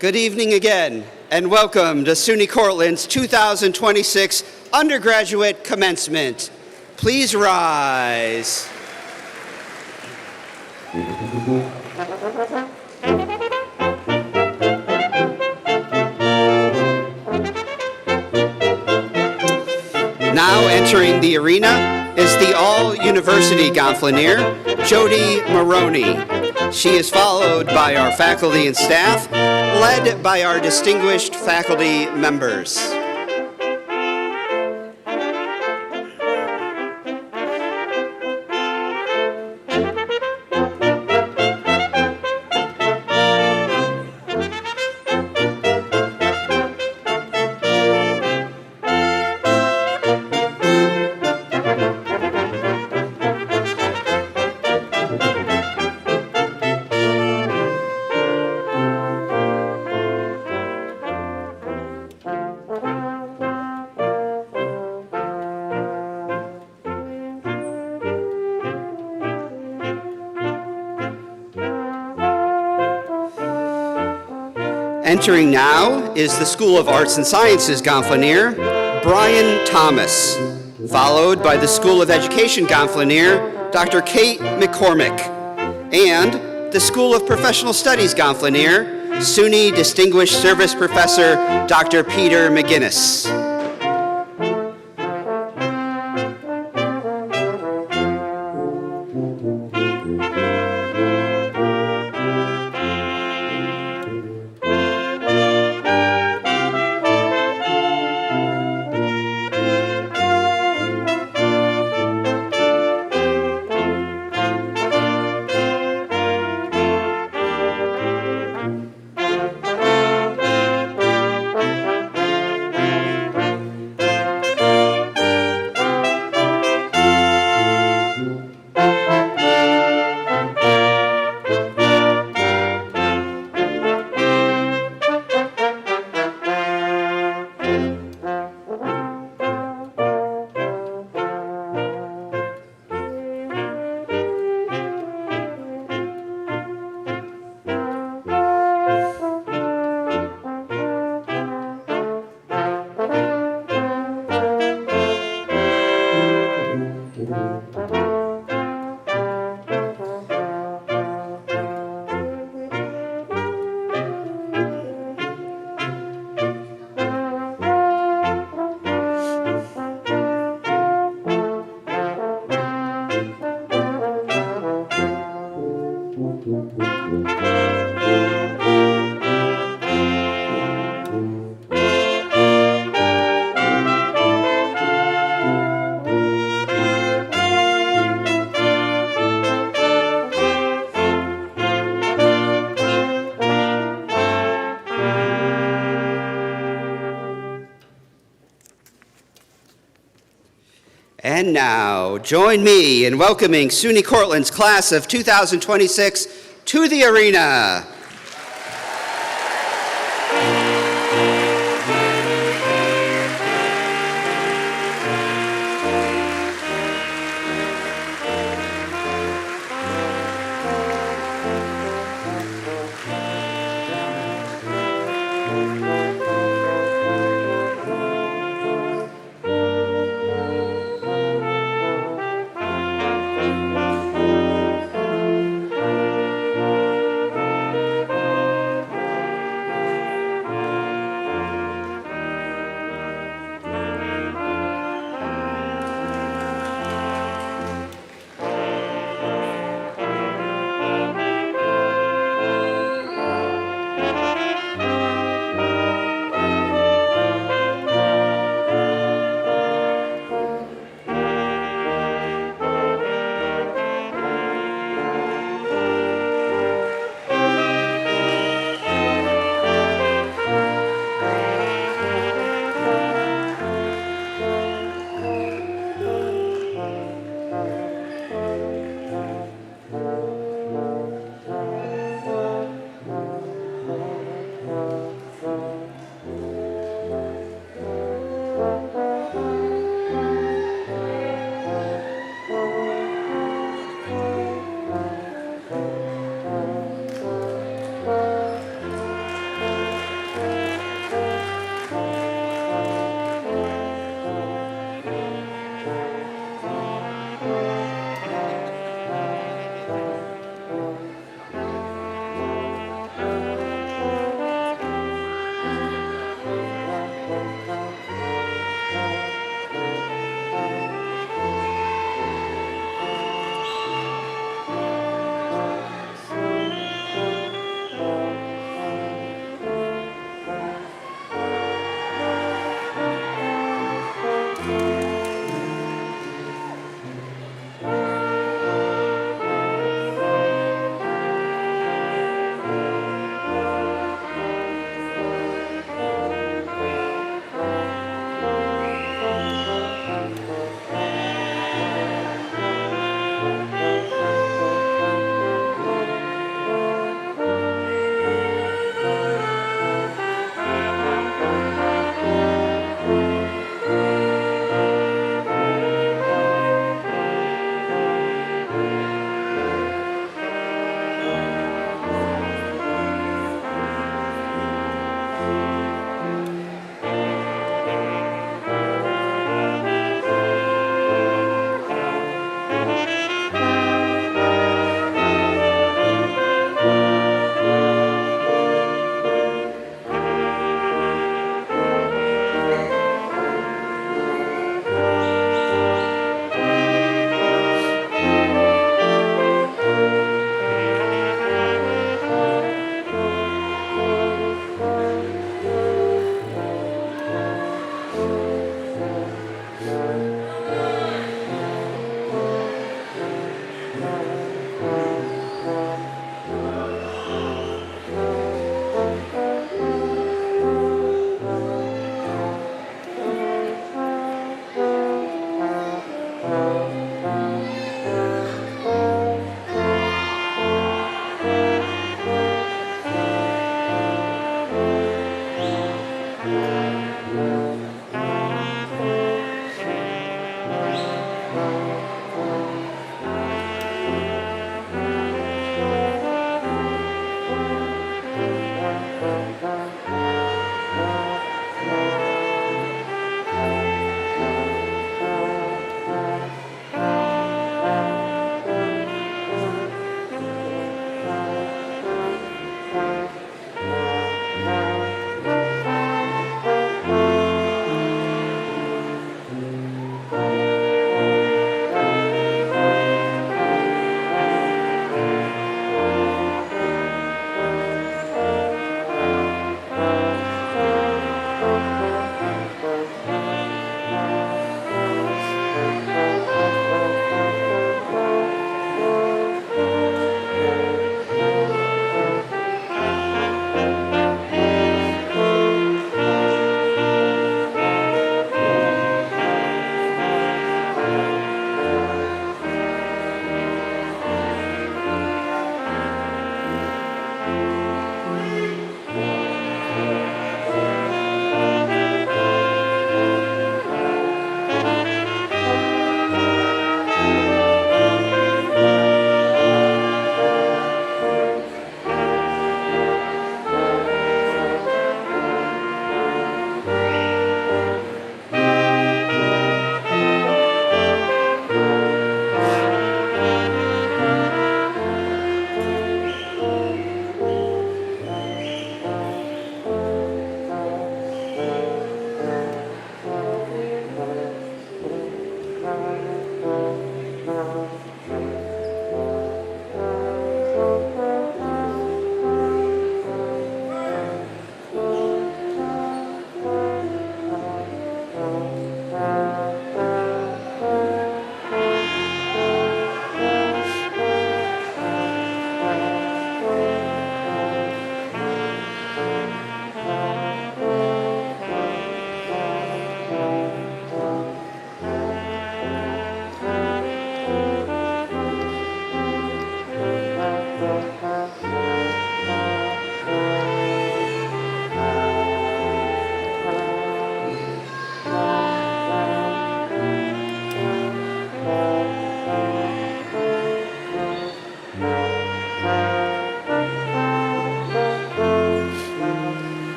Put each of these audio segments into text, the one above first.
Good evening again, and welcome to SUNY Cortland's 2026 Undergraduate Commencement. Please rise. Now entering the arena is the all-university gonfalonier, Jody Maroney. She is followed by our faculty and staff, led by our distinguished faculty members. Entering now is the School of Arts and Sciences gonfalonier, Brian Thomas, followed by the School of Education gonfalonier, Dr. Kate McCormick, and the School of Professional Studies gonfalonier, SUNY Distinguished Service Professor, Dr. Peter McGinnis. And now, join me in welcoming SUNY Cortland's class of 2026 to the arena.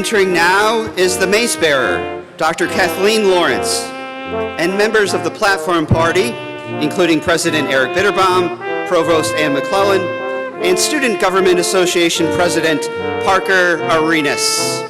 Entering now is the mace bearer, Dr. Kathleen Lawrence, and members of the platform party, including President Eric Bitterbaum, Provost Ann McClellan, and Student Government Association President Parker Arenas.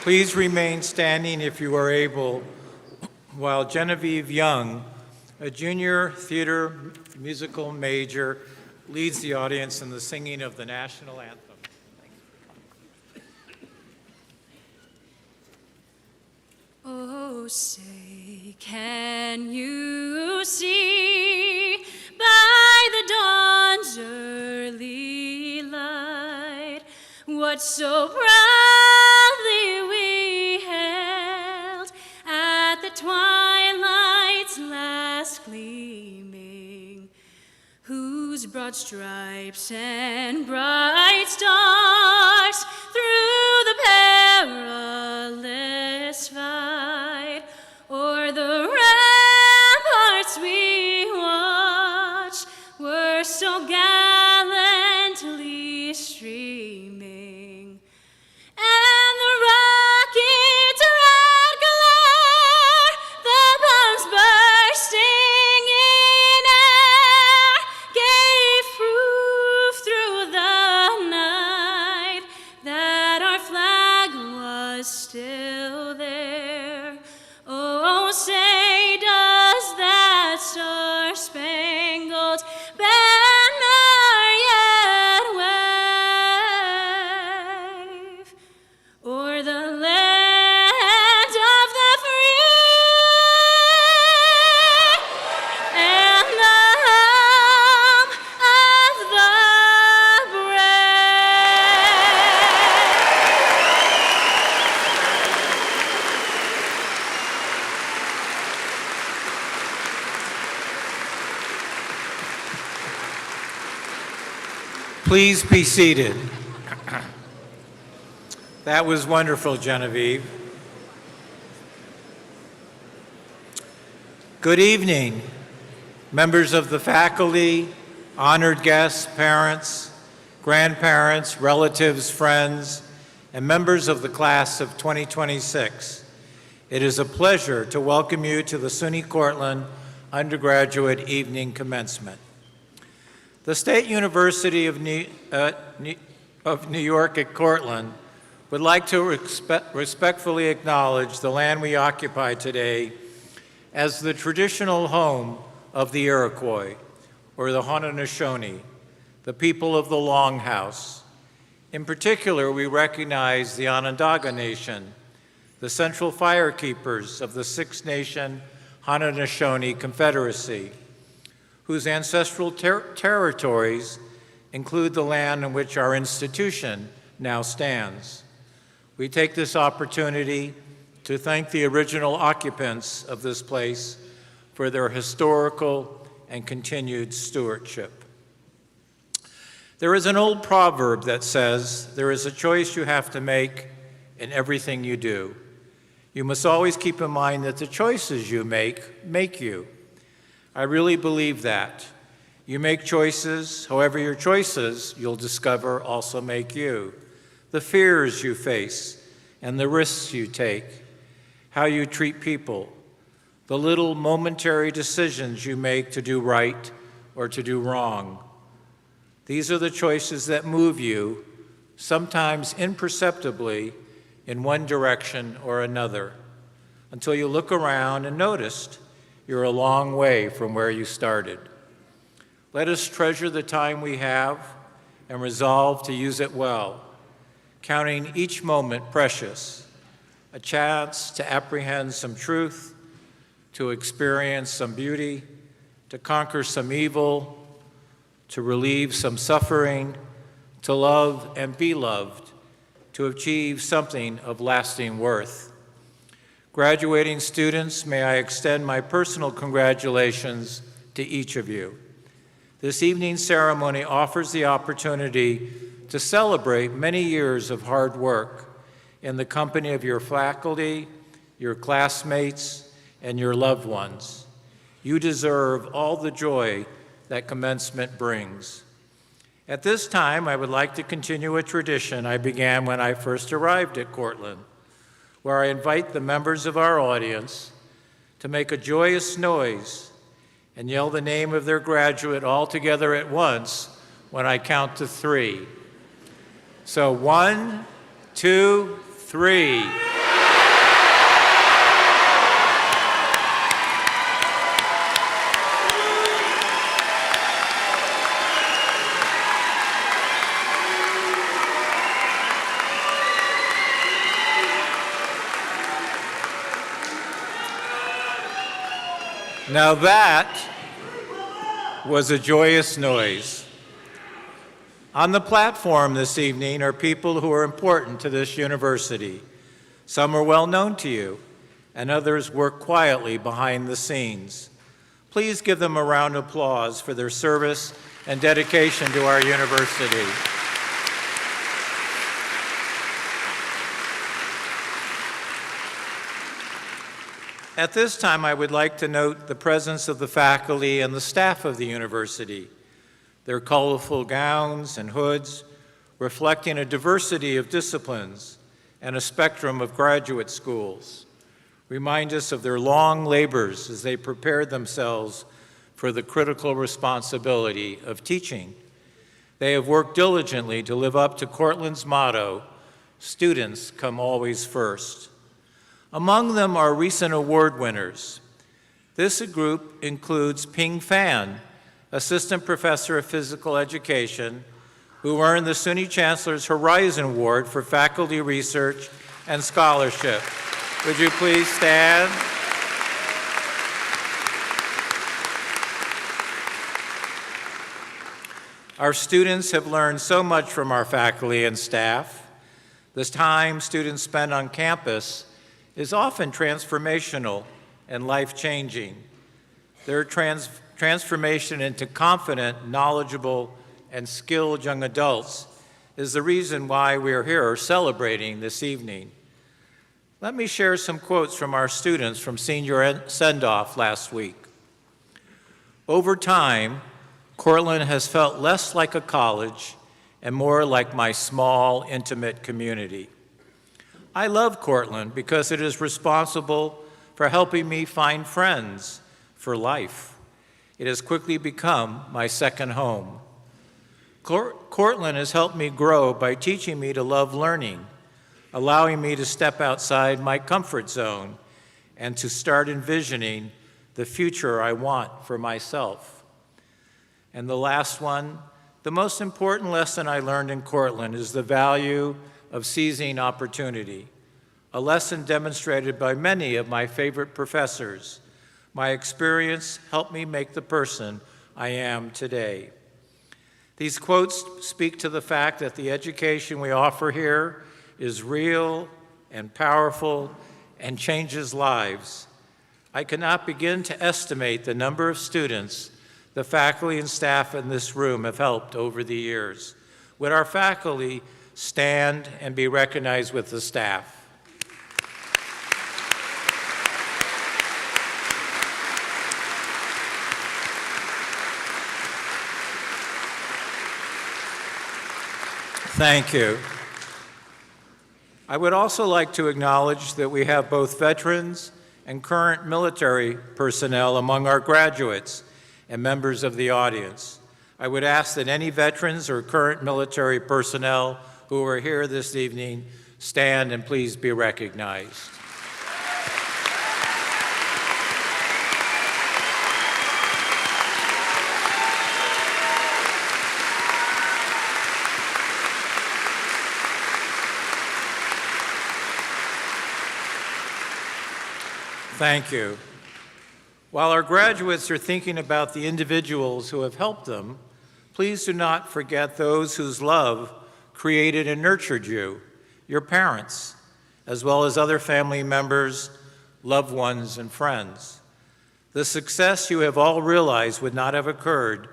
Please remain standing if you are able, while Genevieve Young, a junior theater musical major, leads the audience in the singing of the national anthem. Oh, say, can you see by the dawn's early light what so proudly we hailed at the twilight's last gleaming, whose broad stripes and bright stars through the perilous fight o'er the ramparts we watched were so gallantly streaming, and the rocket's red glare, the bombs bursting in air, gave proof through the night that our flag was still there. Oh, say, does that star-spangled banner yet wave o'er the land of the free and the home of the Please be seated. That was wonderful, Genevieve. Good evening, members of the faculty, honored guests, parents, grandparents, relatives, friends, and members of the class of 2026. It is a pleasure to welcome you to the SUNY Cortland Undergraduate Evening Commencement. The State University of New York at Cortland would like to respectfully acknowledge the land we occupy today as the traditional home of the Iroquois, or the Haudenosaunee, the people of the Longhouse, In particular, we recognize the Onondaga Nation, the central firekeepers of the Six Nation Haudenosaunee Confederacy, whose ancestral territories include the land in which our institution now stands. We take this opportunity to thank the original occupants of this place for their historical and continued stewardship. There is an old proverb that says, there is a choice you have to make in everything you do. You must always keep in mind that the choices you make you. I really believe that. You make choices, however your choices, you'll discover, also make you. The fears you face and the risks you take, how you treat people, the little momentary decisions you make to do right or to do wrong. These are the choices that move you, sometimes imperceptibly, in one direction or another, until you look around and noticed you're a long way from where you started. Let us treasure the time we have and resolve to use it well, counting each moment precious, a chance to apprehend some truth, to experience some beauty, to conquer some evil, to relieve some suffering, to love and be loved, to achieve something of lasting worth. Graduating students, may I extend my personal congratulations to each of you. This evening's ceremony offers the opportunity to celebrate many years of hard work in the company of your faculty, your classmates, and your loved ones. You deserve all the joy that commencement brings. At this time, I would like to continue a tradition I began when I first arrived at Cortland, where I invite the members of our audience to make a joyous noise and yell the name of their graduate all together at once when I count to 3. So 1, 2, 3. Now that was a joyous noise. On the platform this evening are people who are important to this university. Some are well known to you, and others work quietly behind the scenes. Please give them a round of applause for their service and dedication to our university. At this time, I would like to note the presence of the faculty and the staff of the university, their colorful gowns and hoods reflecting a diversity of disciplines and a spectrum of graduate schools. Remind us of their long labors as they prepared themselves for the critical responsibility of teaching. They have worked diligently to live up to Cortland's motto, students come always first. Among them are recent award winners. This group includes Ping Fan, Assistant Professor of Physical Education, who earned the SUNY Chancellor's Horizon Award for Faculty Research and Scholarship. Would you please stand? Our students have learned so much from our faculty and staff. The time students spend on campus is often transformational and life-changing. Their transformation into confident, knowledgeable, and skilled young adults is the reason why we are here celebrating this evening. Let me share some quotes from our students from senior send-off last week. Over time, Cortland has felt less like a college and more like my small, intimate community. I love Cortland because it is responsible for helping me find friends for life. It has quickly become my second home. Cortland has helped me grow by teaching me to love learning, allowing me to step outside my comfort zone and to start envisioning the future I want for myself. And the last one, The most important lesson I learned in Cortland is the value of seizing opportunity, a lesson demonstrated by many of my favorite professors. My experience helped me make the person I am today. These quotes speak to the fact that the education we offer here is real and powerful and changes lives. I cannot begin to estimate the number of students the faculty and staff in this room have helped over the years. Would our faculty stand and be recognized with the staff? Thank you. I would also like to acknowledge that we have both veterans and current military personnel among our graduates and members of the audience. I would ask that any veterans or current military personnel who are here this evening stand and please be recognized. Thank you. While our graduates are thinking about the individuals who have helped them, please do not forget those whose love created and nurtured you, your parents, as well as other family members, loved ones, and friends. The success you have all realized would not have occurred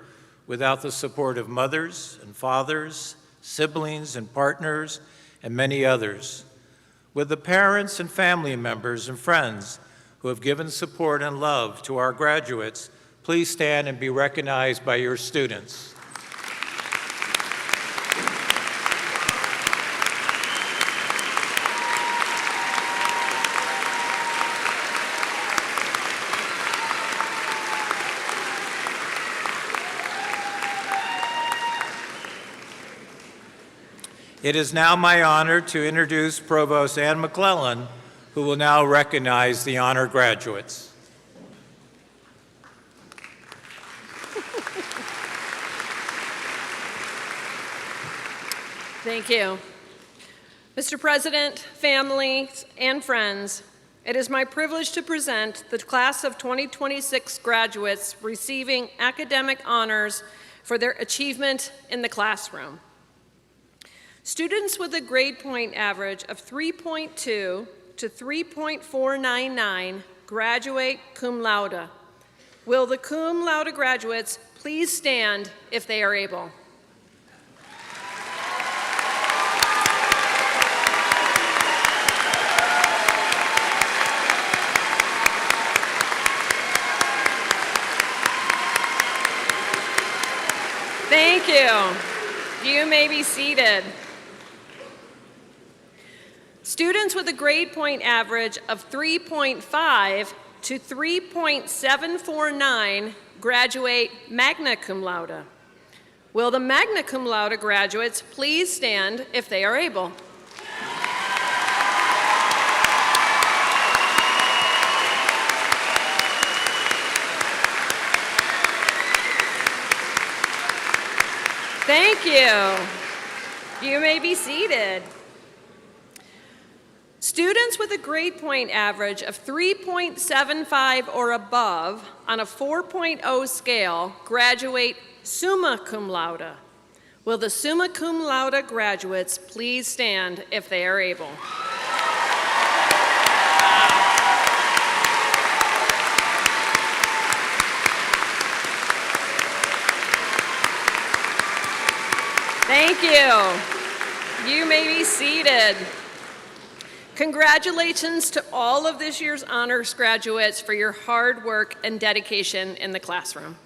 without the support of mothers and fathers, siblings and partners, and many others. With the parents and family members and friends who have given support and love to our graduates, please stand and be recognized by your students. It is now my honor to introduce Provost Ann McClellan, who will now recognize the honor graduates. Thank you. Mr. President, families, and friends, it is my privilege to present the class of 2026 graduates receiving academic honors for their achievement in the classroom. Students with a grade point average of 3.2 to 3.499 graduate cum laude. Will the cum laude graduates please stand if they are able? Thank you. You may be seated. Students with a grade point average of 3.5 to 3.749 graduate magna cum laude. Will the magna cum laude graduates please stand if they are able? Thank you. You may be seated. Students with a grade point average of 3.75 or above on a 4.0 scale graduate summa cum laude. Will the summa cum laude graduates please stand if they are able? Thank you. You may be seated. Congratulations to all of this year's honors graduates for your hard work and dedication in the classroom.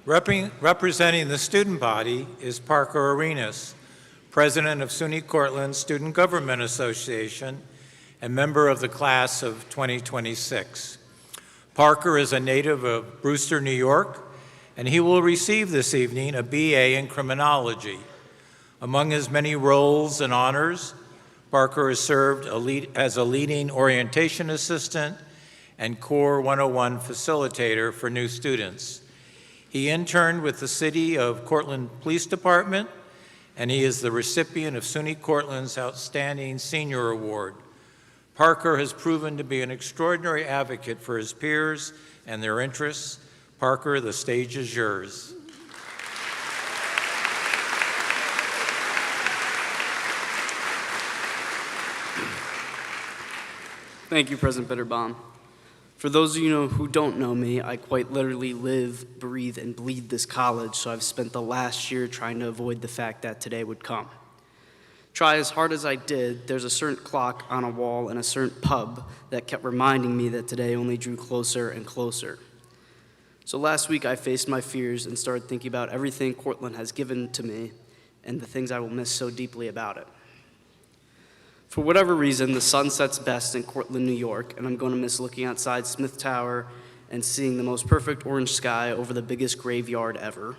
Representing the student body is Parker Arenas, President of SUNY Cortland Student Government Association and member of the class of 2026. Parker is a native of Brewster, New York, and he will receive this evening a BA in criminology. Among his many roles and honors, Parker has served as a leading orientation assistant and Core 101 facilitator for new students. He interned with the City of Cortland Police Department, and he is the recipient of SUNY Cortland's Outstanding Senior Award. Parker has proven to be an extraordinary advocate for his peers and their interests. Parker, the stage is yours. Thank you, President Bitterbaum. For those of you who don't know me, I quite literally live, breathe, and bleed this college, so I've spent the last year trying to avoid the fact that today would come. Try as hard as I did, there's a certain clock on a wall in a certain pub that kept reminding me that today only drew closer and closer. So last week I faced my fears and started thinking about everything Cortland has given to me and the things I will miss so deeply about it. For whatever reason, the sun sets best in Cortland, New York, and I'm going to miss looking outside Smith Tower and seeing the most perfect orange sky over the biggest graveyard ever.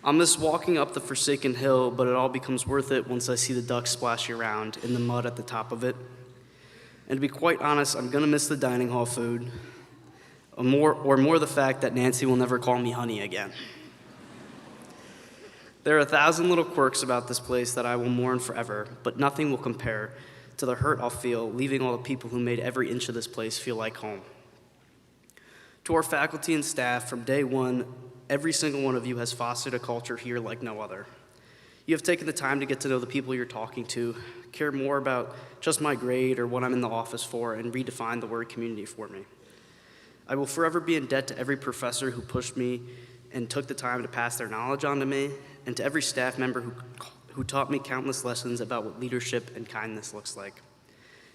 I'll miss walking up the forsaken hill, but it all becomes worth it once I see the ducks splashing around in the mud at the top of it. And to be quite honest, I'm going to miss the dining hall food, or more the fact that Nancy will never call me honey again. There are 1,000 little quirks about this place that I will mourn forever, but nothing will compare to the hurt I'll feel leaving all the people who made every inch of this place feel like home. To our faculty and staff, from day one, every single one of you has fostered a culture here like no other. You have taken the time to get to know the people you're talking to, care more about just my grade or what I'm in the office for, and redefine the word community for me. I will forever be in debt to every professor who pushed me and took the time to pass their knowledge on to me, and to every staff member who taught me countless lessons about what leadership and kindness looks like.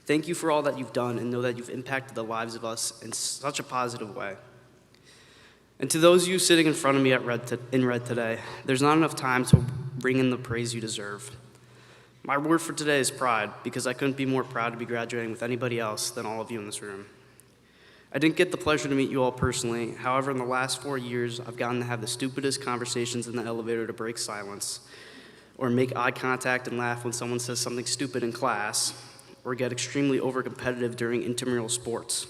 Thank you for all that you've done, and know that you've impacted the lives of us in such a positive way. And to those of you sitting in front of me in red today, there's not enough time to bring in the praise you deserve. My word for today is pride, because I couldn't be more proud to be graduating with anybody else than all of you in this room. I didn't get the pleasure to meet you all personally. However, in the last 4 years, I've gotten to have the stupidest conversations in the elevator to break silence, or make eye contact and laugh when someone says something stupid in class, or get extremely overcompetitive during intramural sports.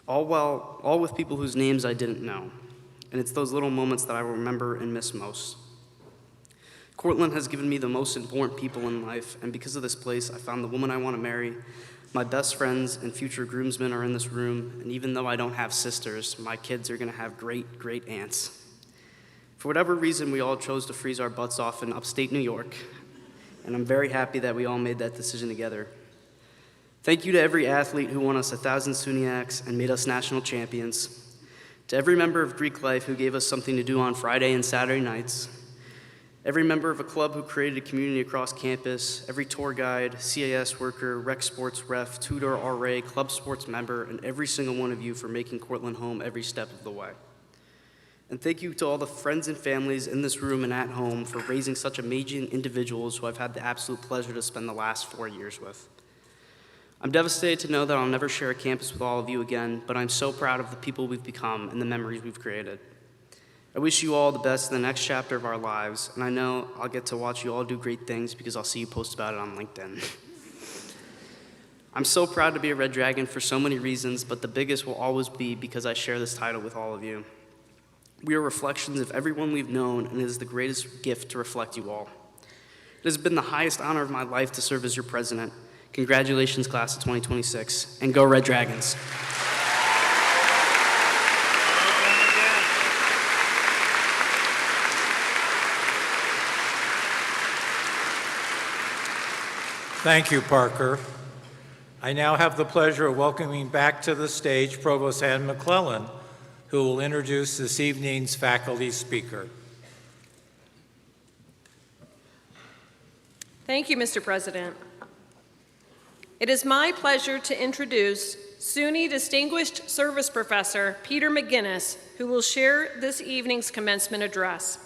All with people whose names I didn't know. And it's those little moments that I will remember and miss most. Cortland has given me the most important people in life, and because of this place, I found the woman I want to marry. My best friends and future groomsmen are in this room, and even though I don't have sisters, my kids are going to have great, great aunts. For whatever reason, we all chose to freeze our butts off in upstate New York, and I'm very happy that we all made that decision together. Thank you to every athlete who won us 1,000 SUNYACs and made us national champions, to every member of Greek life who gave us something to do on Friday and Saturday nights, every member of a club who created a community across campus, every tour guide, CAS worker, rec sports ref, tutor, RA, club sports member, and every single one of you for making Cortland home every step of the way. And thank you to all the friends and families in this room and at home for raising such amazing individuals who I've had the absolute pleasure to spend the last 4 years with. I'm devastated to know that I'll never share a campus with all of you again, but I'm so proud of the people we've become and the memories we've created. I wish you all the best in the next chapter of our lives, and I know I'll get to watch you all do great things because I'll see you post about it on LinkedIn. I'm so proud to be a Red Dragon for so many reasons, but the biggest will always be because I share this title with all of you. We are reflections of everyone we've known, and it is the greatest gift to reflect you all. It has been the highest honor of my life to serve as your president. Congratulations, class of 2026, and go Red Dragons. Thank you, Parker. I now have the pleasure of welcoming back to the stage Provost Ann McClellan, who will introduce this evening's faculty speaker. Thank you, Mr. President. It is my pleasure to introduce SUNY Distinguished Service Professor Peter McGinnis, who will share this evening's commencement address.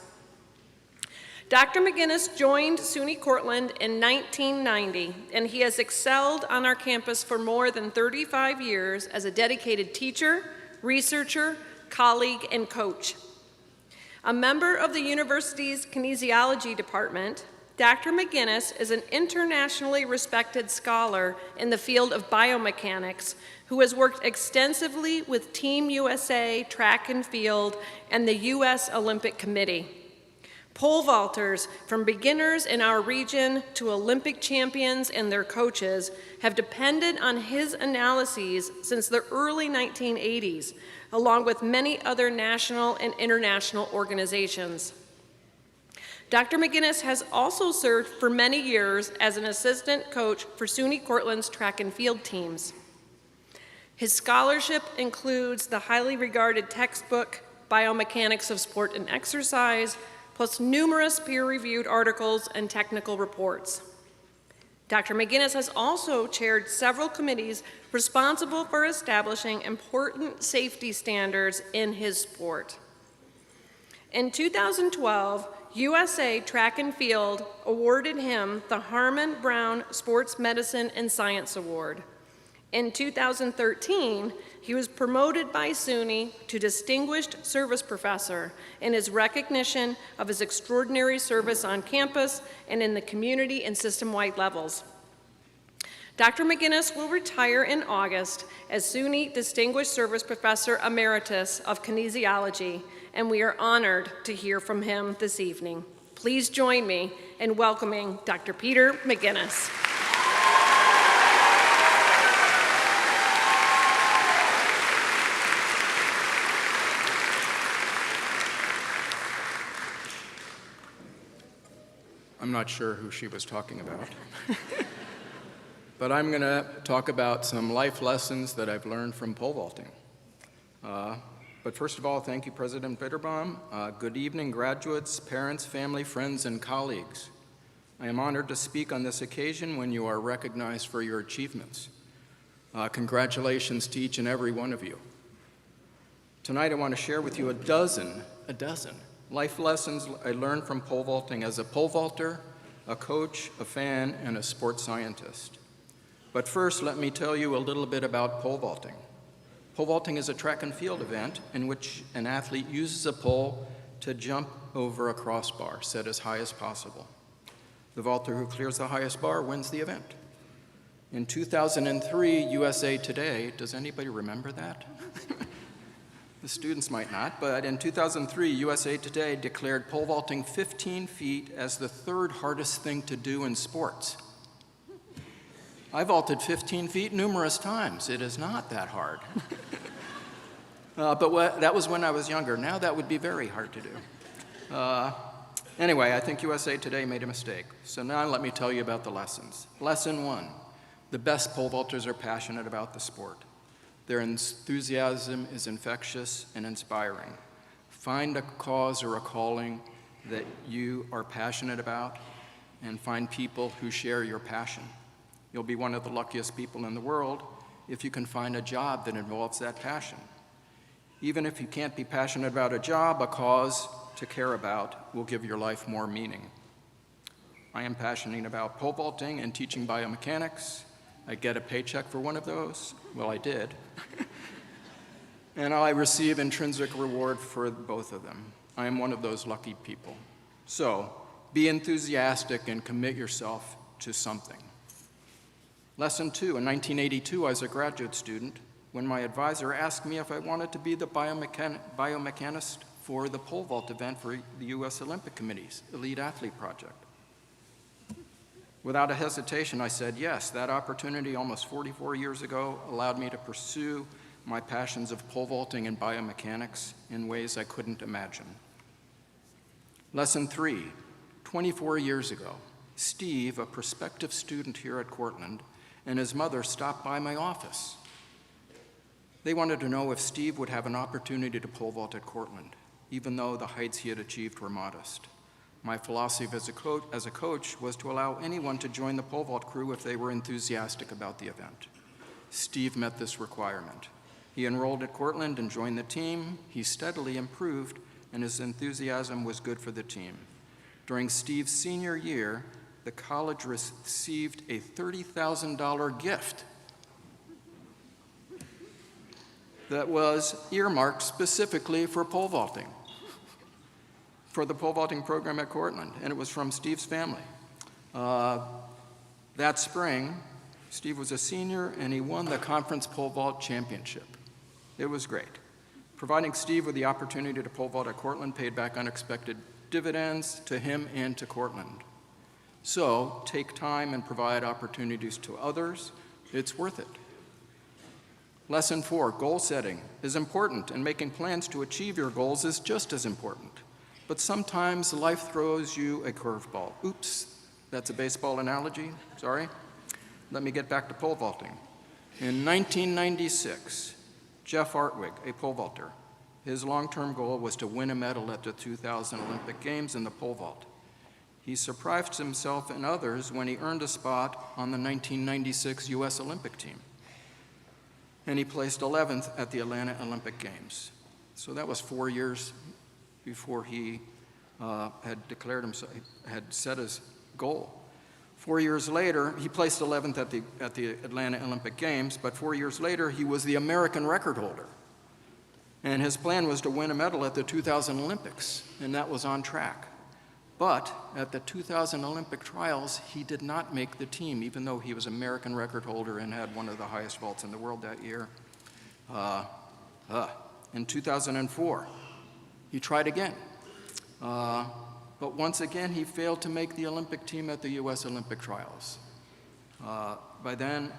Dr. McGinnis joined SUNY Cortland in 1990, and he has excelled on our campus for more than 35 years as a dedicated teacher, researcher, colleague, and coach. A member of the university's kinesiology department, Dr. McGinnis is an internationally respected scholar in the field of biomechanics who has worked extensively with Team USA Track and Field and the U.S. Olympic Committee. Pole vaulters, from beginners in our region to Olympic champions and their coaches, have depended on his analyses since the early 1980s, along with many other national and international organizations. Dr. McGinnis has also served for many years as an assistant coach for SUNY Cortland's track and field teams. His scholarship includes the highly regarded textbook, Biomechanics of Sport and Exercise, plus numerous peer-reviewed articles and technical reports. Dr. McGinnis has also chaired several committees responsible for establishing important safety standards in his sport. In 2012, USA Track and Field awarded him the Harmon Brown Sports Medicine and Science Award. In 2013, he was promoted by SUNY to Distinguished Service Professor in his recognition of his extraordinary service on campus and in the community and system-wide levels. Dr. McGinnis will retire in August as SUNY Distinguished Service Professor Emeritus of Kinesiology, and we are honored to hear from him this evening. Please join me in welcoming Dr. Peter McGinnis. I'm not sure who she was talking about. But I'm going to talk about some life lessons that I've learned from pole vaulting. But first of all, thank you, President Bitterbaum. Good evening, graduates, parents, family, friends, and colleagues. I am honored to speak on this occasion when you are recognized for your achievements. Congratulations to each and every one of you. Tonight I want to share with you a dozen life lessons I learned from pole vaulting as a pole vaulter, a coach, a fan, and a sports scientist. But first, let me tell you a little bit about pole vaulting. Pole vaulting is a track and field event in which an athlete uses a pole to jump over a crossbar set as high as possible. The vaulter who clears the highest bar wins the event. In 2003, USA Today, does anybody remember that? The students might not, but in 2003, USA Today declared pole vaulting 15 feet as the third hardest thing to do in sports. I vaulted 15 feet numerous times. It is not that hard. That was when I was younger. Now that would be very hard to do. Anyway, I think USA Today made a mistake. So now let me tell you about the lessons. Lesson 1, the best pole vaulters are passionate about the sport. Their enthusiasm is infectious and inspiring. Find a cause or a calling that you are passionate about and find people who share your passion. You'll be one of the luckiest people in the world if you can find a job that involves that passion. Even if you can't be passionate about a job, a cause to care about will give your life more meaning. I am passionate about pole vaulting and teaching biomechanics. I get a paycheck for one of those. Well, I did. And I receive intrinsic reward for both of them. I am one of those lucky people. So, be enthusiastic and commit yourself to something. Lesson 2, in 1982, I was a graduate student when my advisor asked me if I wanted to be the biomechanist for the pole vault event for the U.S. Olympic Committee's Elite Athlete Project. Without a hesitation, I said yes. That opportunity almost 44 years ago allowed me to pursue my passions of pole vaulting and biomechanics in ways I couldn't imagine. Lesson 3, 24 years ago, Steve, a prospective student here at Cortland, and his mother stopped by my office. They wanted to know if Steve would have an opportunity to pole vault at Cortland, even though the heights he had achieved were modest. My philosophy as a coach was to allow anyone to join the pole vault crew if they were enthusiastic about the event. Steve met this requirement. He enrolled at Cortland and joined the team. He steadily improved, and his enthusiasm was good for the team. During Steve's senior year, the college received a $30,000 gift that was earmarked specifically for pole vaulting, for the pole vaulting program at Cortland, and it was from Steve's family. That spring, Steve was a senior and he won the conference pole vault championship. It was great. Providing Steve with the opportunity to pole vault at Cortland paid back unexpected dividends to him and to Cortland. So take time and provide opportunities to others. It's worth it. Lesson 4, goal setting is important, and making plans to achieve your goals is just as important. But sometimes life throws you a curveball. Oops, that's a baseball analogy, sorry. Let me get back to pole vaulting. In 1996, Jeff Artwig, a pole vaulter, his long-term goal was to win a medal at the 2000 Olympic Games in the pole vault. He surprised himself and others when he earned a spot on the 1996 U.S. Olympic team. And he placed 11th at the Atlanta Olympic Games. So that was 4 years before he had declared himself, had set his goal. 4 years later, he placed 11th at the Atlanta Olympic Games, but 4 years later, he was the American record holder. And his plan was to win a medal at the 2000 Olympics, and that was on track. But at the 2000 Olympic trials, he did not make the team, even though he was American record holder and had one of the highest vaults in the world that year. In 2004, he tried again. But once again, he failed to make the Olympic team at the U.S. Olympic trials. By then,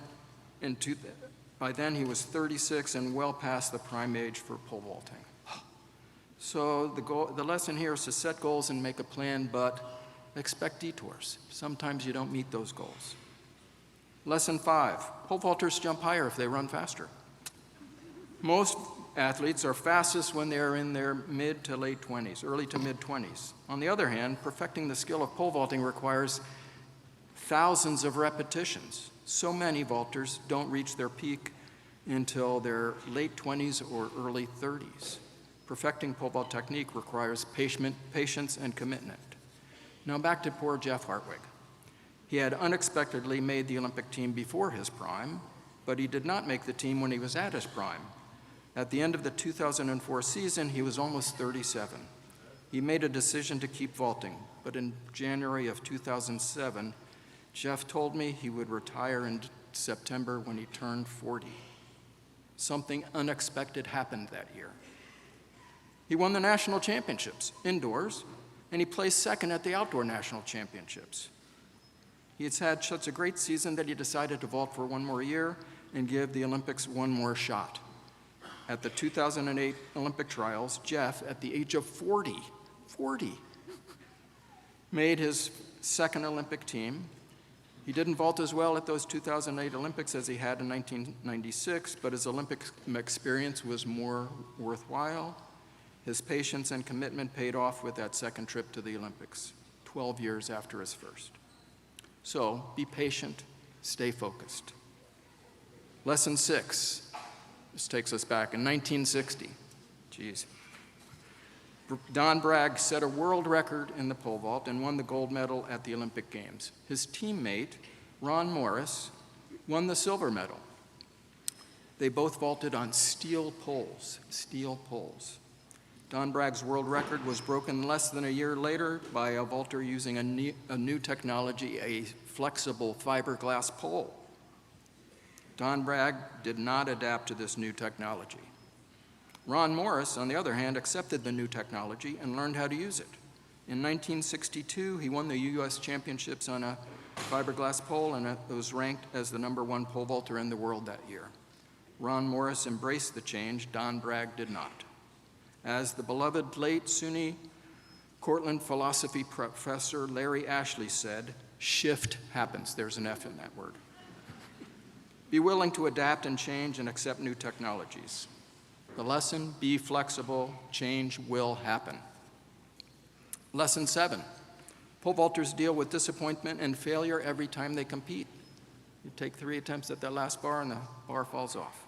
he was 36 and well past the prime age for pole vaulting. So the lesson here is to set goals and make a plan, but expect detours. Sometimes you don't meet those goals. Lesson 5, pole vaulters jump higher if they run faster. Most athletes are fastest when they're in their mid to late 20s, early to mid 20s. On the other hand, perfecting the skill of pole vaulting requires thousands of repetitions. So many vaulters don't reach their peak until their late 20s or early 30s. Perfecting pole vault technique requires patience and commitment. Now back to poor Jeff Hartwig. He had unexpectedly made the Olympic team before his prime, but he did not make the team when he was at his prime. At the end of the 2004 season, he was almost 37. He made a decision to keep vaulting, but in January of 2007, Jeff told me he would retire in September when he turned 40. Something unexpected happened that year. He won the national championships indoors, and he placed second at the outdoor national championships. He has had such a great season that he decided to vault for one more year and give the Olympics one more shot. At the 2008 Olympic trials, Jeff, at the age of 40, made his second Olympic team. He didn't vault as well at those 2008 Olympics as he had in 1996, but his Olympic experience was more worthwhile. His patience and commitment paid off with that second trip to the Olympics, 12 years after his first. So be patient, stay focused. Lesson 6, this takes us back in 1960. Don Bragg set a world record in the pole vault and won the gold medal at the Olympic Games. His teammate, Ron Morris, won the silver medal. They both vaulted on steel poles. Don Bragg's world record was broken less than a year later by a vaulter using a new technology, a flexible fiberglass pole. Don Bragg did not adapt to this new technology. Ron Morris, on the other hand, accepted the new technology and learned how to use it. In 1962, he won the U.S. championships on a fiberglass pole and was ranked as the #1 pole vaulter in the world that year. Ron Morris embraced the change, Don Bragg did not. As the beloved late SUNY Cortland philosophy professor Larry Ashley said, shift happens. There's an F in that word. Be willing to adapt and change and accept new technologies. The lesson, be flexible, change will happen. Lesson 7, pole vaulters deal with disappointment and failure every time they compete. You take 3 attempts at that last bar and the bar falls off.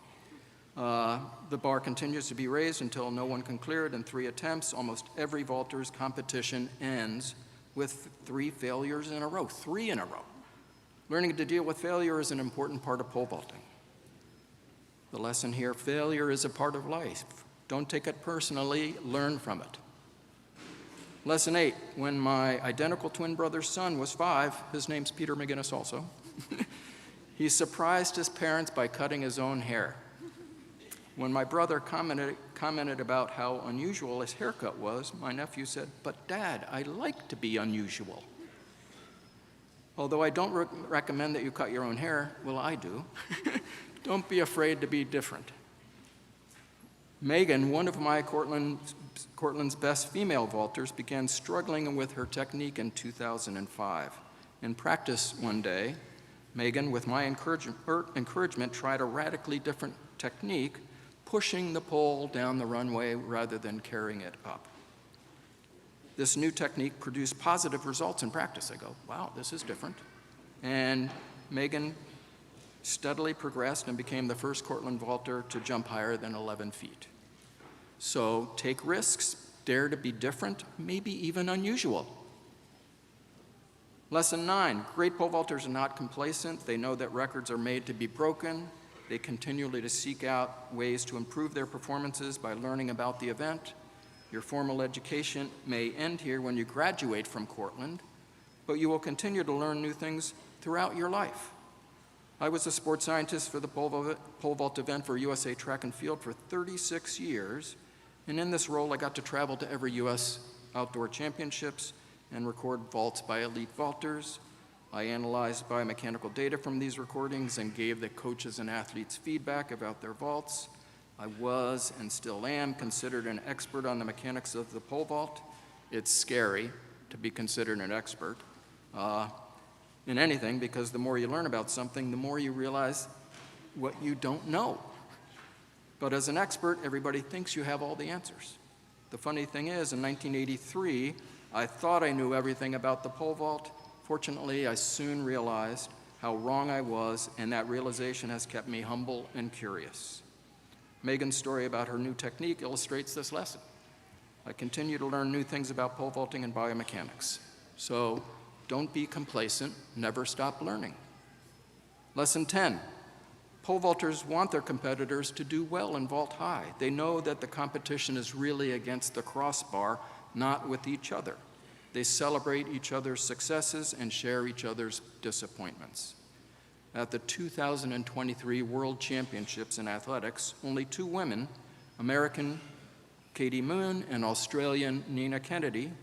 The bar continues to be raised until no one can clear it in 3 attempts. Almost every vaulter's competition ends with 3 failures in a row, 3 in a row. Learning to deal with failure is an important part of pole vaulting. The lesson here, failure is a part of life. Don't take it personally, learn from it. Lesson 8, when my identical twin brother's son was 5, his name's Peter McGinnis also, he surprised his parents by cutting his own hair. When my brother commented about how unusual his haircut was, my nephew said, "But Dad, I like to be unusual." Although I don't recommend that you cut your own hair, well, I do. Don't be afraid to be different. Megan, one of my Cortland's best female vaulters, began struggling with her technique in 2005. In practice one day, Megan, with my encouragement, tried a radically different technique, pushing the pole down the runway rather than carrying it up. This new technique produced positive results in practice. I go, wow, this is different. And Megan steadily progressed and became the first Cortland vaulter to jump higher than 11 feet. So take risks, dare to be different, maybe even unusual. Lesson 9, great pole vaulters are not complacent. They know that records are made to be broken. They continually to seek out ways to improve their performances by learning about the event. Your formal education may end here when you graduate from Cortland, but you will continue to learn new things throughout your life. I was a sports scientist for the pole vault event for USA Track and Field for 36 years, and in this role I got to travel to every US outdoor championships and record vaults by elite vaulters. I analyzed biomechanical data from these recordings and gave the coaches and athletes feedback about their vaults. I was, and still am, considered an expert on the mechanics of the pole vault. It's scary to be considered an expert in anything, because the more you learn about something, the more you realize what you don't know. But as an expert, everybody thinks you have all the answers. The funny thing is, in 1983, I thought I knew everything about the pole vault. Fortunately, I soon realized how wrong I was, and that realization has kept me humble and curious. Megan's story about her new technique illustrates this lesson. I continue to learn new things about pole vaulting and biomechanics. So don't be complacent, never stop learning. Lesson 10, pole vaulters want their competitors to do well and vault high. They know that the competition is really against the crossbar, not with each other. They celebrate each other's successes and share each other's disappointments. At the 2023 World Championships in Athletics, only 2 women, American Katie Moon and Australian Nina Kennedy,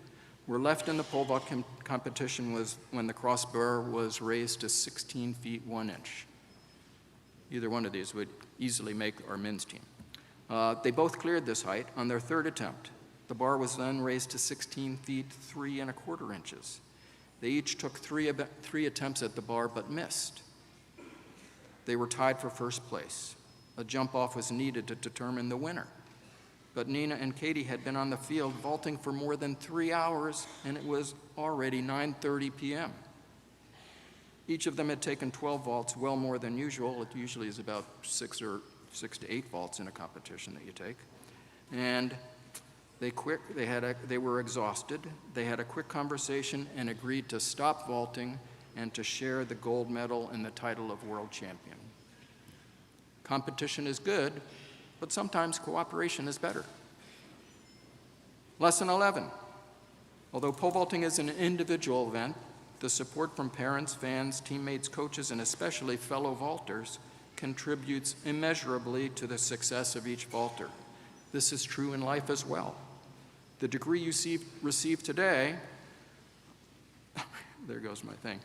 were left in the pole vault competition when the crossbar was raised to 16 feet 1 inch. Either one of these would easily make our men's team. They both cleared this height on their 3rd attempt. The bar was then raised to 16 feet 3 1/4 inches. They each took three attempts at the bar but missed. They were tied for first place. A jump off was needed to determine the winner. But Nina and Katie had been on the field vaulting for more than 3 hours, and it was already 9:30 p.m. Each of them had taken 12 vaults, well more than usual. It usually is about 6 to 8 vaults in a competition that you take. And they were exhausted. They had a quick conversation and agreed to stop vaulting and to share the gold medal and the title of world champion. Competition is good, but sometimes cooperation is better. Lesson 11. Although pole vaulting is an individual event, the support from parents, fans, teammates, coaches, and especially fellow vaulters contributes immeasurably to the success of each vaulter. This is true in life as well. The degree you receive today, there goes my thing,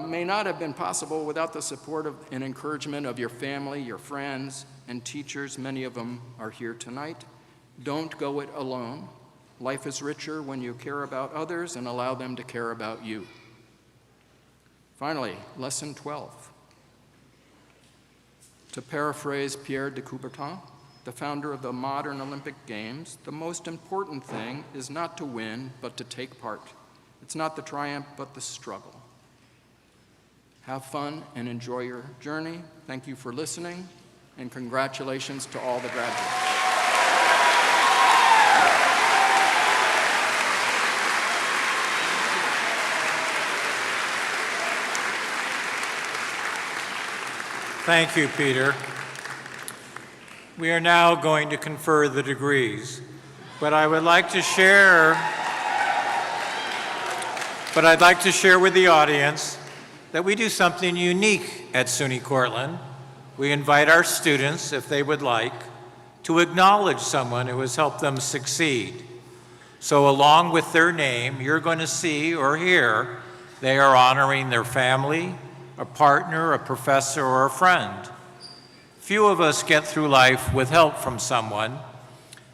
may not have been possible without the support and encouragement of your family, your friends, and teachers. Many of them are here tonight. Don't go it alone. Life is richer when you care about others and allow them to care about you. Finally, lesson 12. To paraphrase Pierre de Coubertin, the founder of the modern Olympic Games, the most important thing is not to win, but to take part. It's not the triumph, but the struggle. Have fun and enjoy your journey. Thank you for listening, and congratulations to all the graduates. Thank you, Peter. We are now going to confer the degrees, but I would like to share But I'd like to share with the audience that we do something unique at SUNY Cortland. We invite our students, if they would like, to acknowledge someone who has helped them succeed. So along with their name, you're going to see or hear they are honoring their family, a partner, a professor, or a friend. Few of us get through life with help from someone.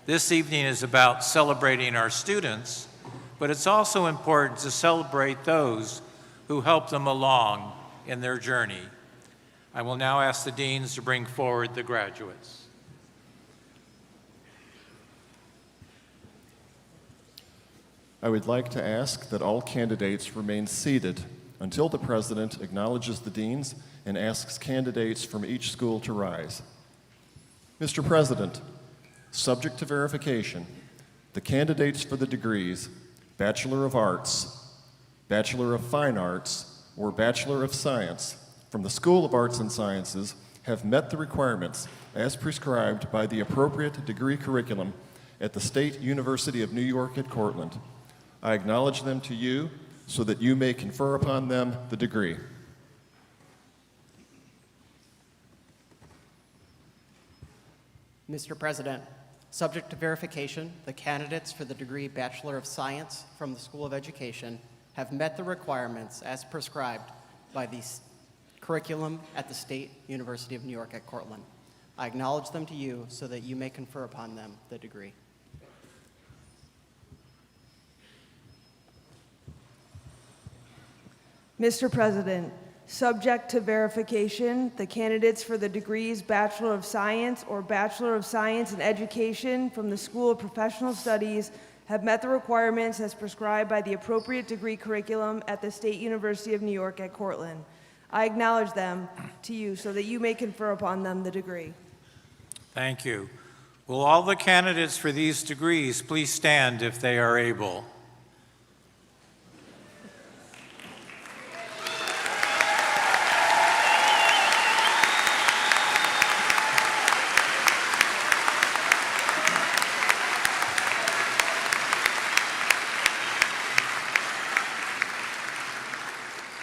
This evening is about celebrating our students, but it's also important to celebrate those who help them along in their journey. I will now ask the deans to bring forward the graduates. I would like to ask that all candidates remain seated until the president acknowledges the deans and asks candidates from each school to rise. Mr. President, subject to verification, the candidates for the degrees Bachelor of Arts, Bachelor of Fine Arts, or Bachelor of Science from the School of Arts and Sciences have met the requirements as prescribed by the appropriate degree curriculum at the State University of New York at Cortland. I acknowledge them to you so that you may confer upon them the degree. Mr. President, subject to verification, the candidates for the degree Bachelor of Science from the School of Education have met the requirements as prescribed by the curriculum at the State University of New York at Cortland. I acknowledge them to you so that you may confer upon them the degree. Mr. President, subject to verification, the candidates for the degrees Bachelor of Science or Bachelor of Science in Education from the School of Professional Studies have met the requirements as prescribed by the appropriate degree curriculum at the State University of New York at Cortland. I acknowledge them to you so that you may confer upon them the degree. Thank you. Will all the candidates for these degrees please stand if they are able?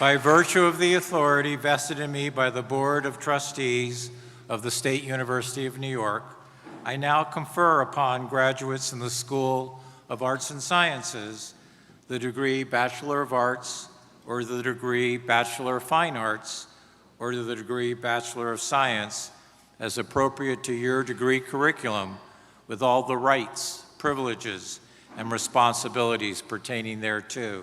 By virtue of the authority vested in me by the Board of Trustees of the State University of New York, I now confer upon graduates in the School of Arts and Sciences the degree Bachelor of Arts, or the degree Bachelor of Fine Arts, or the degree Bachelor of Science as appropriate to your degree curriculum with all the rights, privileges, and responsibilities pertaining thereto.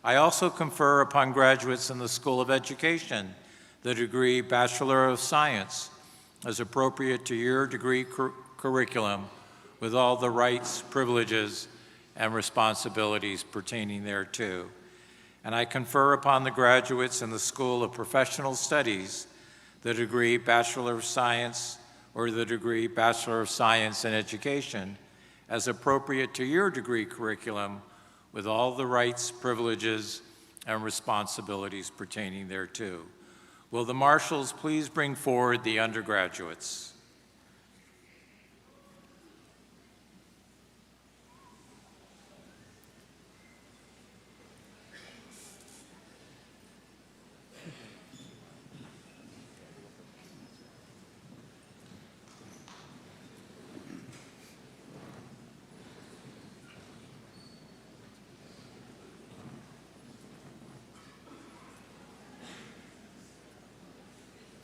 I also confer upon graduates in the School of Education the degree Bachelor of Science as appropriate to your degree curriculum with all the rights, privileges, and responsibilities pertaining thereto. And I confer upon the graduates in the School of Professional Studies the degree Bachelor of Science or the degree Bachelor of Science in Education as appropriate to your degree curriculum with all the rights, privileges, and responsibilities pertaining thereto. Will the marshals please bring forward the undergraduates?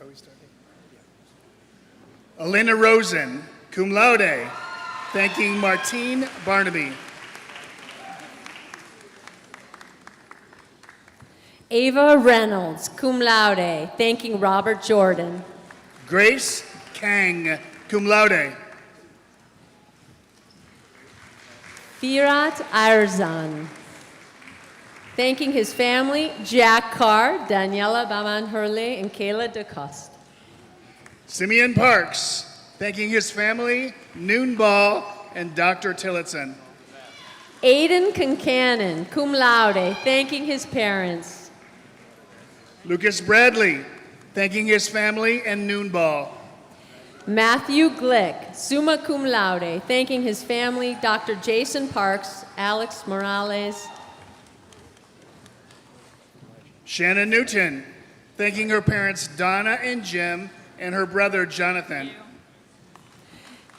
Are we starting? Yeah. Elena Rosen, cum laude, thanking Martine Barnaby. Ava Reynolds, cum laude, thanking Robert Jordan. Grace Kang, cum laude. Firat Arzan, thanking his family, Jack Carr, Daniela Baman-Hurley, and Kayla DeCoste. Simeon Parks, thanking his family, Noon Ball, and Dr. Tillotson. Aiden Concannon, cum laude, thanking his parents. Lucas Bradley, thanking his family and Noon Ball. Matthew Glick, summa cum laude, thanking his family, Dr. Jason Parks, Alex Morales. Shannon Newton, thanking her parents Donna and Jim and her brother Jonathan.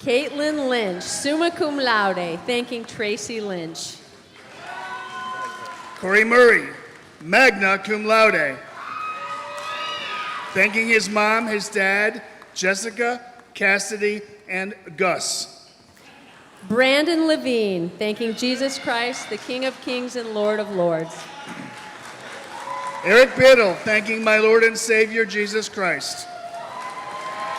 Caitlin Lynch, summa cum laude, thanking Tracy Lynch. Corey Murray, magna cum laude, thanking his mom, his dad, Jessica, Cassidy, and Gus. Brandon Levine, thanking Jesus Christ, the King of Kings and Lord of Lords. Eric Biddle, thanking my Lord and Savior Jesus Christ.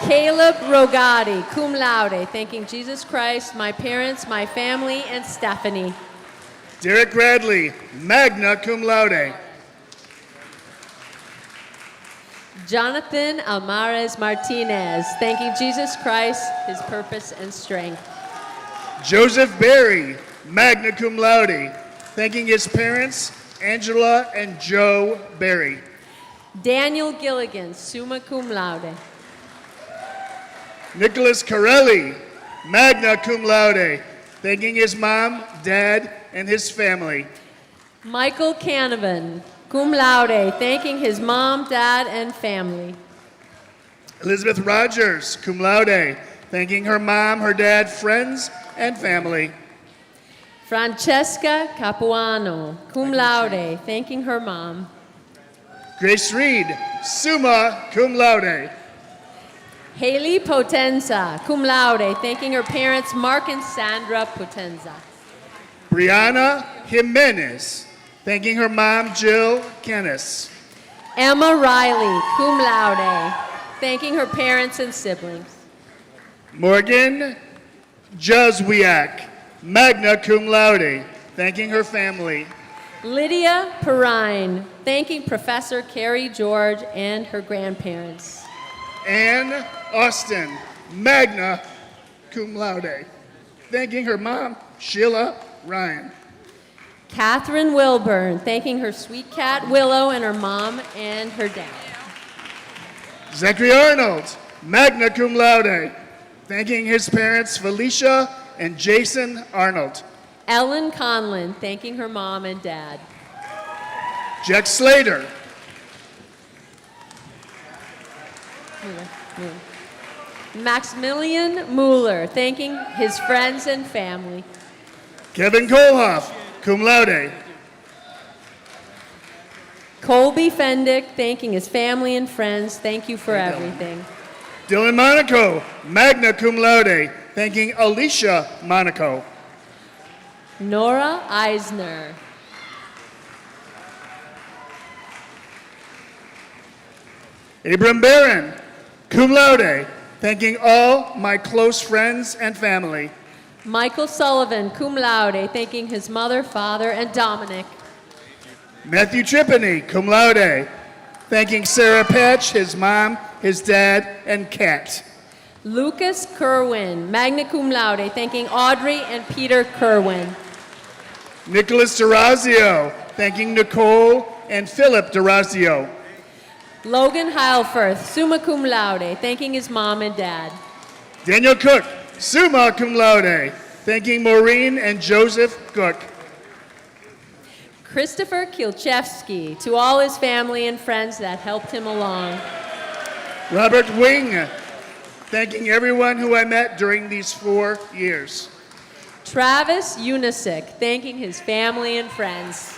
Caleb Rogati, cum laude, thanking Jesus Christ, my parents, my family, and Stephanie. Derek Bradley, magna cum laude. Jonathan Almares Martinez, thanking Jesus Christ, his purpose and strength. Joseph Berry, magna cum laude, thanking his parents, Angela and Joe Berry. Daniel Gilligan, summa cum laude. Nicholas Corelli, magna cum laude, thanking his mom, dad, and his family. Michael Canavan, cum laude, thanking his mom, dad, and family. Elizabeth Rogers, cum laude, thanking her mom, her dad, friends, and family. Francesca Capuano, cum laude, thanking her mom. Grace Reed, summa cum laude. Haley Potenza, cum laude, thanking her parents, Mark and Sandra Potenza. Brianna Jimenez, thanking her mom, Jill Kennis. Emma Riley, cum laude, thanking her parents and siblings. Morgan Jazwiak, magna cum laude, thanking her family. Lydia Perrine, thanking Professor Carrie George and her grandparents. Ann Austin, magna cum laude, thanking her mom, Sheila Ryan. Catherine Wilburn, thanking her sweet cat Willow and her mom and her dad. Zachary Arnold, magna cum laude, thanking his parents, Felicia and Jason Arnold. Ellen Conlon, thanking her mom and dad. Jack Slater, Maximilian Mueller, thanking his friends and family. Kevin Kohlhoff, cum laude. Colby Fendick, thanking his family and friends. Thank you for everything. Dylan Monaco, magna cum laude, thanking Alicia Monaco. Nora Eisner. Abram Barron, cum laude, thanking all my close friends and family. Michael Sullivan, cum laude, thanking his mother, father, and Dominic. Matthew Tripany, cum laude, thanking Sarah Patch, his mom, his dad, and Kat. Lucas Kerwin, magna cum laude, thanking Audrey and Peter Kerwin. Nicholas DeRazio, thanking Nicole and Philip DeRazio. Logan Heilfirth, summa cum laude, thanking his mom and dad. Daniel Cook, summa cum laude, thanking Maureen and Joseph Cook. Christopher Kilchevsky, to all his family and friends that helped him along. Robert Wing, thanking everyone who I met during these 4 years. Travis Unisic, thanking his family and friends.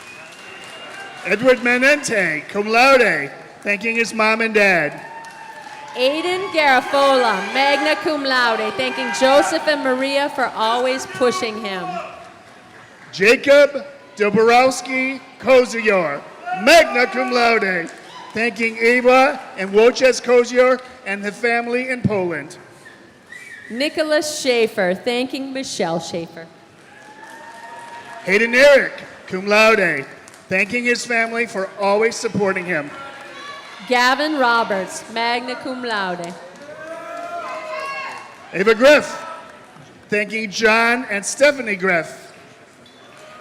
Edward Menente, cum laude, thanking his mom and dad. Aiden Garafola, magna cum laude, thanking Joseph and Maria for always pushing him. Jacob Doborowski Kozior, magna cum laude, thanking Eva and Wojciech Kozior and the family in Poland. Nicholas Schaefer, thanking Michelle Schaefer. Hayden Eric, cum laude, thanking his family for always supporting him. Gavin Roberts, magna cum laude. Ava Griff, thanking John and Stephanie Griff.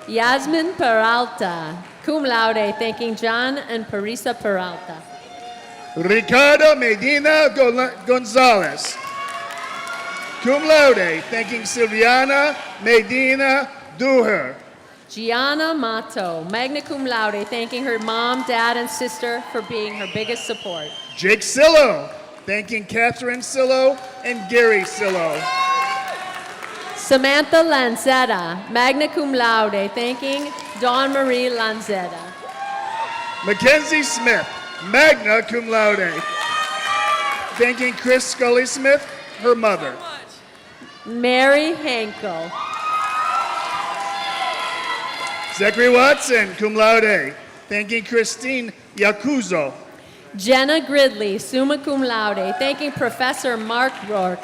Yasmin Peralta, cum laude, thanking John and Parisa Peralta. Ricardo Medina Gonzalez, cum laude, thanking Silviana Medina Duher. Gianna Mato, magna cum laude, thanking her mom, dad, and sister for being her biggest support. Jake Sillo, thanking Catherine Sillo and Gary Sillo. Samantha Lanzetta, magna cum laude, thanking Dawn Marie Lanzetta. Mackenzie Smith, magna cum laude, thanking Chris Scully Smith, her mother. Mary Hankel. Zachary Watson, cum laude, thanking Christine Yakuzo. Jenna Gridley, summa cum laude, thanking Professor Mark Rourke.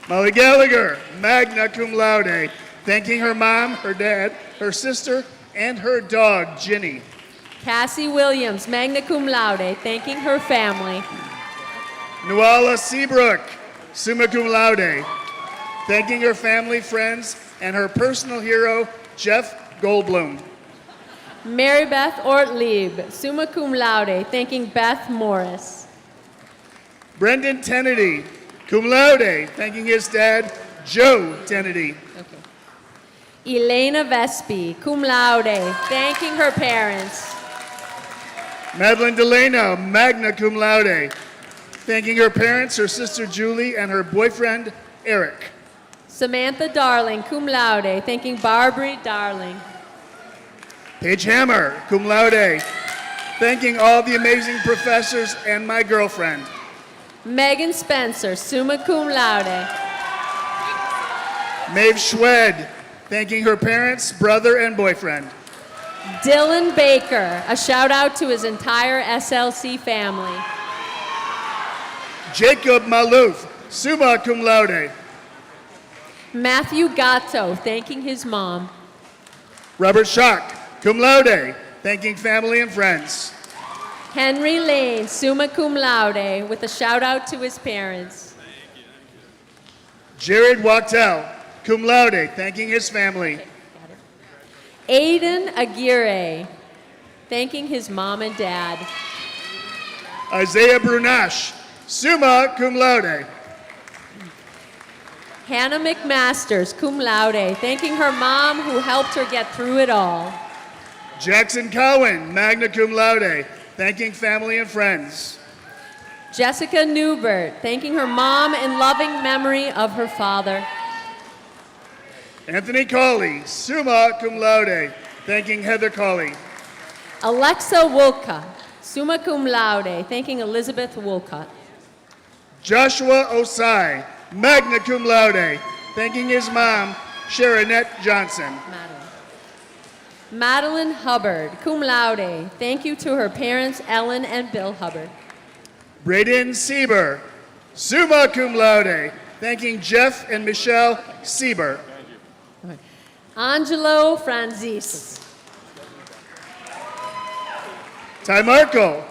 Molly Gallagher, magna cum laude, thanking her mom, her dad, her sister, and her dog, Ginny. Cassie Williams, magna cum laude, thanking her family. Nuala Seabrook, summa cum laude, thanking her family, friends, and her personal hero, Jeff Goldblum. Mary Beth Ortlieb, summa cum laude, thanking Beth Morris. Brendan Tennedy, cum laude, thanking his dad, Joe Tennedy. Elena Vespi, cum laude, thanking her parents. Madeline Delano, magna cum laude, thanking her parents, her sister Julie, and her boyfriend, Eric. Samantha Darling, cum laude, thanking Barbary Darling. Paige Hammer, cum laude, thanking all the amazing professors and my girlfriend. Megan Spencer, summa cum laude. Maeve Schwed, thanking her parents, brother, and boyfriend. Dylan Baker, a shout out to his entire SLC family. Jacob Malouf, summa cum laude. Matthew Gatto, thanking his mom. Robert Schock, cum laude, thanking family and friends. Henry Lane, summa cum laude, with a shout out to his parents. Jared Wachtel, cum laude, thanking his family. Aiden Aguirre, thanking his mom and dad. Isaiah Brunash, summa cum laude. Hannah McMasters, cum laude, thanking her mom who helped her get through it all. Jackson Cowan, magna cum laude, thanking family and friends. Jessica Newbert, thanking her mom in loving memory of her father. Anthony Cawley, summa cum laude, thanking Heather Cawley. Alexa Wolcott, summa cum laude, thanking Elizabeth Wolcott. Joshua Osai, magna cum laude, thanking his mom, Sharonette Johnson. Madeline Hubbard, cum laude, thank you to her parents, Ellen and Bill Hubbard. Braden Sieber, summa cum laude, thanking Jeff and Michelle Sieber. Angelo Franzis. Ty Markle,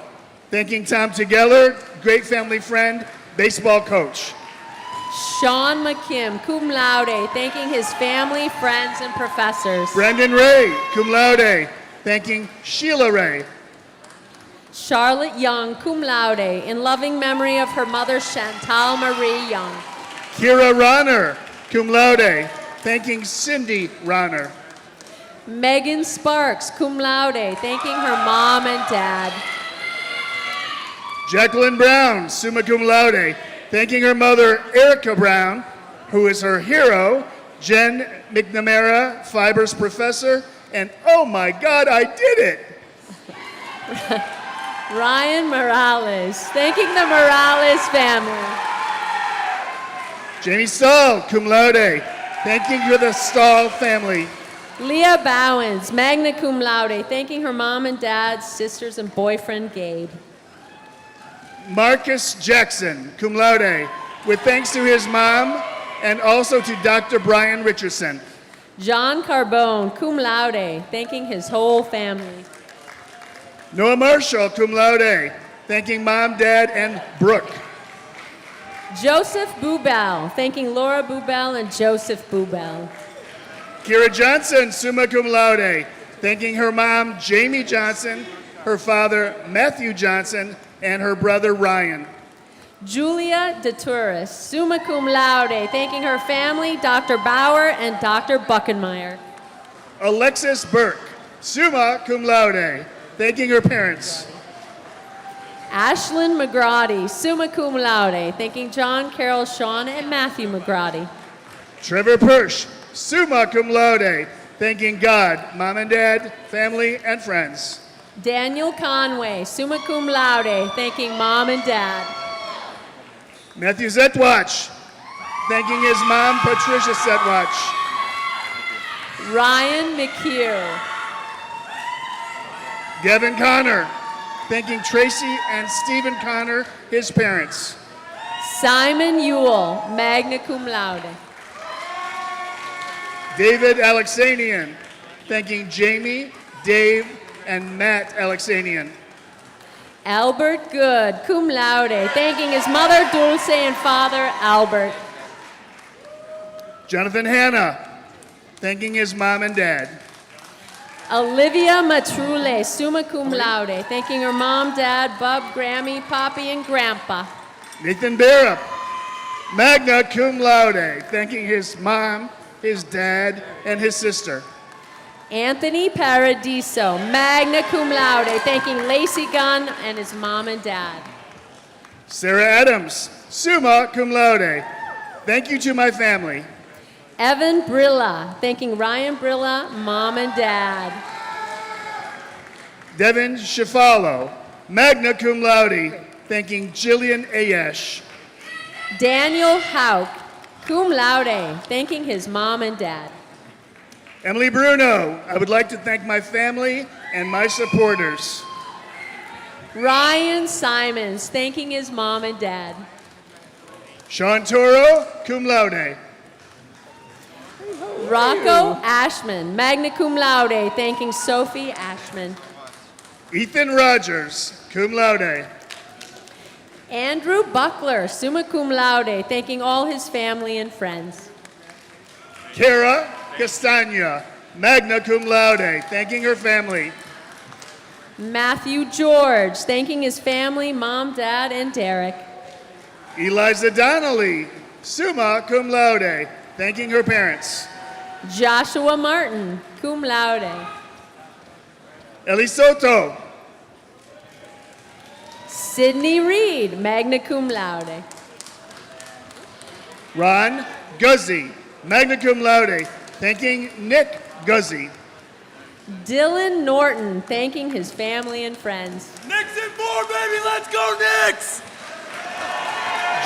thanking Tom Tegeller, great family friend, baseball coach. Sean McKim, cum laude, thanking his family, friends, and professors. Brendan Ray, cum laude, thanking Sheila Ray. Charlotte Young, cum laude, in loving memory of her mother, Chantal Marie Young. Kira Ronner, cum laude, thanking Cindy Ronner. Megan Sparks, cum laude, thanking her mom and dad. Jacqueline Brown, summa cum laude, thanking her mother, Erica Brown, who is her hero, Jen McNamara, Fibers professor, and oh my God, I did it! Ryan Morales, thanking the Morales family. Jamie Stahl, cum laude, thanking the Stahl family. Leah Bowens, magna cum laude, thanking her mom and dad, sisters, and boyfriend, Gabe. Marcus Jackson, cum laude, with thanks to his mom and also to Dr. Brian Richardson. John Carbone, cum laude, thanking his whole family. Noah Marshall, cum laude, thanking mom, dad, and Brooke. Joseph Bubel, thanking Laura Bubel and Joseph Bubel. Kira Johnson, summa cum laude, thanking her mom, Jamie Johnson, her father, Matthew Johnson, and her brother, Ryan. Julia DeTouris, summa cum laude, thanking her family, Dr. Bauer and Dr. Buckenmeyer. Alexis Burke, summa cum laude, thanking her parents. Ashlyn McGrady, summa cum laude, thanking John, Carol, Sean, and Matthew McGrady. Trevor Persh, summa cum laude, thanking God, mom and dad, family, and friends. Daniel Conway, summa cum laude, thanking mom and dad. Matthew Zetwatch, thanking his mom, Patricia Zetwatch. Ryan McHugh. Gavin Connor, thanking Tracy and Stephen Connor, his parents. Simon Ewell, magna cum laude. David Alexanian, thanking Jamie, Dave, and Matt Alexanian. Albert Good, cum laude, thanking his mother Dulce and father Albert. Jonathan Hanna, thanking his mom and dad. Olivia Matrule, summa cum laude, thanking her mom, dad, Bub, Grammy, Poppy, and Grandpa. Nathan Barrup, magna cum laude, thanking his mom, his dad, and his sister. Anthony Paradiso, magna cum laude, thanking Lacey Gunn and his mom and dad. Sarah Adams, summa cum laude, thank you to my family. Evan Brilla, thanking Ryan Brilla, mom and dad. Devin Shafalo, magna cum laude, thanking Jillian Ayesh. Daniel Hauk, cum laude, thanking his mom and dad. Emily Bruno, I would like to thank my family and my supporters. Ryan Simons, thanking his mom and dad. Sean Toro, cum laude. Rocco Ashman, magna cum laude, thanking Sophie Ashman. Ethan Rogers, cum laude. Andrew Buckler, summa cum laude, thanking all his family and friends. Kara Castagna, magna cum laude, thanking her family. Matthew George, thanking his family, mom, dad, and Derek. Eliza Donnelly, summa cum laude, thanking her parents. Joshua Martin, cum laude. Eli Soto, Sydney Reed, magna cum laude. Ron Guzzi, magna cum laude, thanking Nick Guzzi. Dylan Norton, thanking his family and friends. Knicks and 4, baby, let's go Knicks!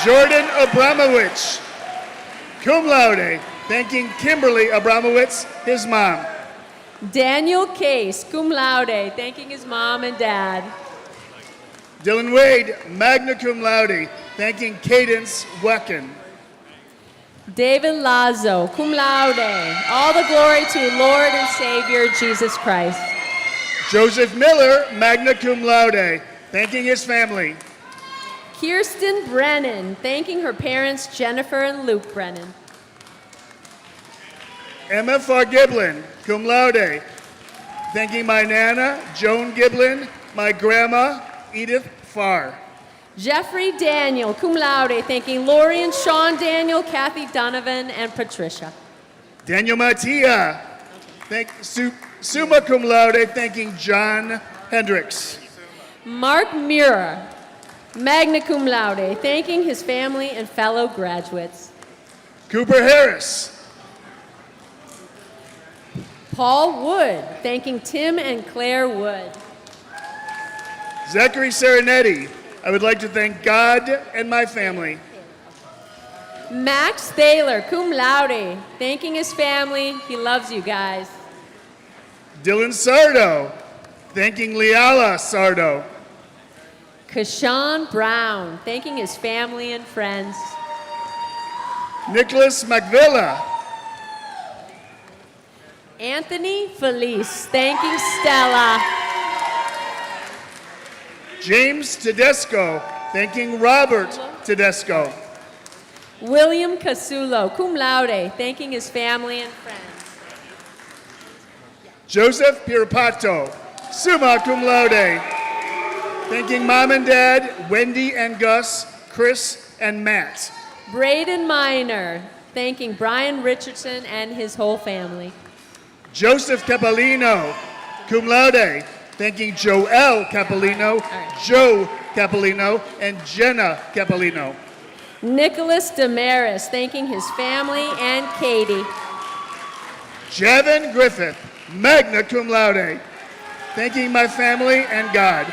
Jordan Abramowitz, cum laude, thanking Kimberly Abramowitz, his mom. Daniel Case, cum laude, thanking his mom and dad. Dylan Wade, magna cum laude, thanking Cadence Wecken. David Lazo, cum laude. All the glory to Lord and Savior Jesus Christ. Joseph Miller, magna cum laude, thanking his family. Kirsten Brennan, thanking her parents Jennifer and Luke Brennan. Emma Farr-Giblin, cum laude, thanking my Nana, Joan Giblin, my grandma, Edith Farr. Jeffrey Daniel, cum laude, thanking Lori and Sean Daniel, Kathy Donovan, and Patricia. Daniel Mattia, summa cum laude, thanking John Hendricks. Mark Mirror, magna cum laude, thanking his family and fellow graduates. Cooper Harris. Paul Wood, thanking Tim and Claire Wood. Zachary Serenetti, I would like to thank God and my family. Max Thaler, cum laude, thanking his family. He loves you guys. Dylan Sardo, thanking Leala Sardo. Kashawn Brown, thanking his family and friends. Nicholas McVilla. Anthony Felice, thanking Stella. James Tedesco, thanking Robert Tedesco. William Casulo, cum laude, thanking his family and friends. Joseph Pierpato, summa cum laude, thanking mom and dad, Wendy and Gus, Chris and Matt. Braden Miner, thanking Brian Richardson and his whole family. Joseph Capolino, cum laude, thanking Joel Capolino, Joe Capolino, and Jenna Capolino. Nicholas Damaris, thanking his family and Katie. Javin Griffith, magna cum laude, thanking my family and God.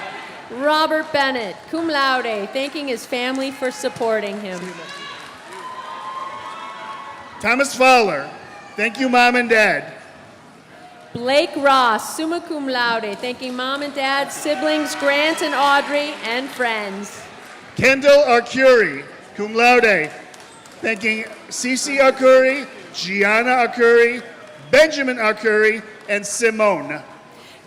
Robert Bennett, cum laude, thanking his family for supporting him. Thomas Fowler, thank you, Mom and Dad. Blake Ross, summa cum laude, thanking mom and dad, siblings Grant and Audrey, and friends. Kendall Arcuri, cum laude, thanking Cece Arcuri, Gianna Arcuri, Benjamin Arcuri, and Simone.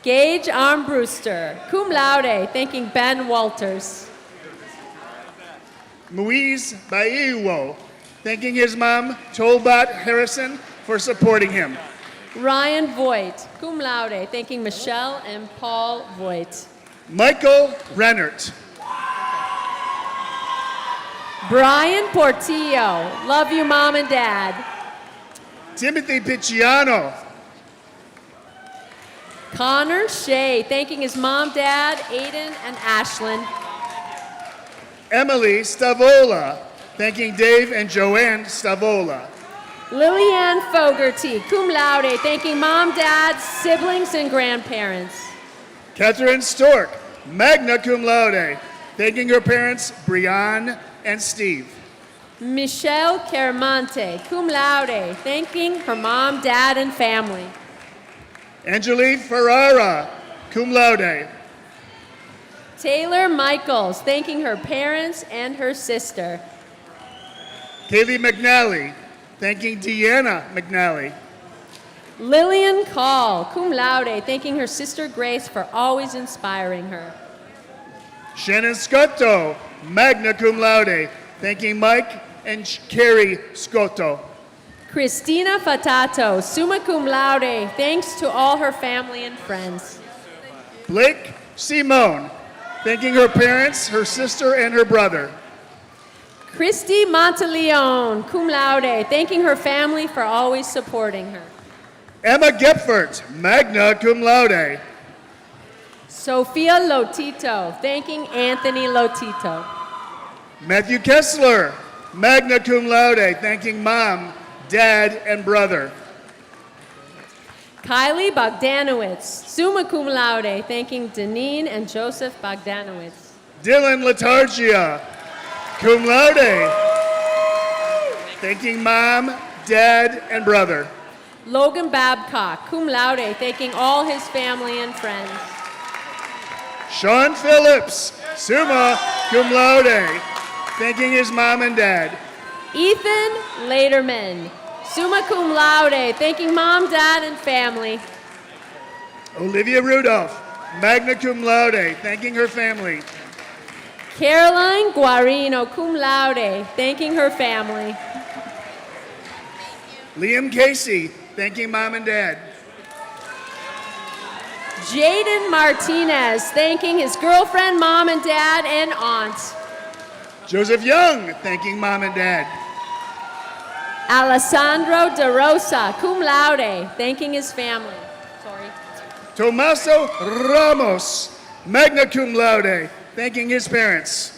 Gage Armbruster, cum laude, thanking Ben Walters. Muiz Baiwo, thanking his mom, Tolbot Harrison, for supporting him. Ryan Voigt, cum laude, thanking Michelle and Paul Voigt. Michael Rennert. Brian Portillo, love you, mom and dad. Timothy Picciano. Connor Shea, thanking his mom, dad, Aiden, and Ashlyn. Emily Stavola, thanking Dave and Joanne Stavola. Lillian Fogarty, cum laude, thanking mom, dad, siblings, and grandparents. Catherine Stork, magna cum laude, thanking her parents, Brianne and Steve. Michelle Caramonte, cum laude, thanking her mom, dad, and family. Angelique Ferrara, cum laude. Taylor Michaels, thanking her parents and her sister. Kaylee McNally, thanking Deanna McNally. Lillian Call, cum laude, thanking her sister Grace for always inspiring her. Shannon Scotto, magna cum laude, thanking Mike and Carrie Scotto. Christina Fatato, summa cum laude, thanks to all her family and friends. Blake Simone, thanking her parents, her sister, and her brother. Christy Monteleone, cum laude, thanking her family for always supporting her. Emma Gepfert, magna cum laude. Sophia Lotito, thanking Anthony Lotito. Matthew Kessler, magna cum laude, thanking mom, dad, and brother. Kylie Bogdanowitz, summa cum laude, thanking Deneen and Joseph Bogdanowitz. Dylan Letargia, cum laude, thanking mom, dad, and brother. Logan Babcock, cum laude, thanking all his family and friends. Sean Phillips, summa cum laude, thanking his mom and dad. Ethan Laterman, summa cum laude, thanking mom, dad, and family. Olivia Rudolph, magna cum laude, thanking her family. Caroline Guarino, cum laude, thanking her family. Liam Casey, thanking mom and dad. Jaden Martinez, thanking his girlfriend, mom and dad, and aunt. Joseph Young, thanking mom and dad. Alessandro De Rosa, cum laude, thanking his family. Sorry. Tomaso Ramos, magna cum laude, thanking his parents.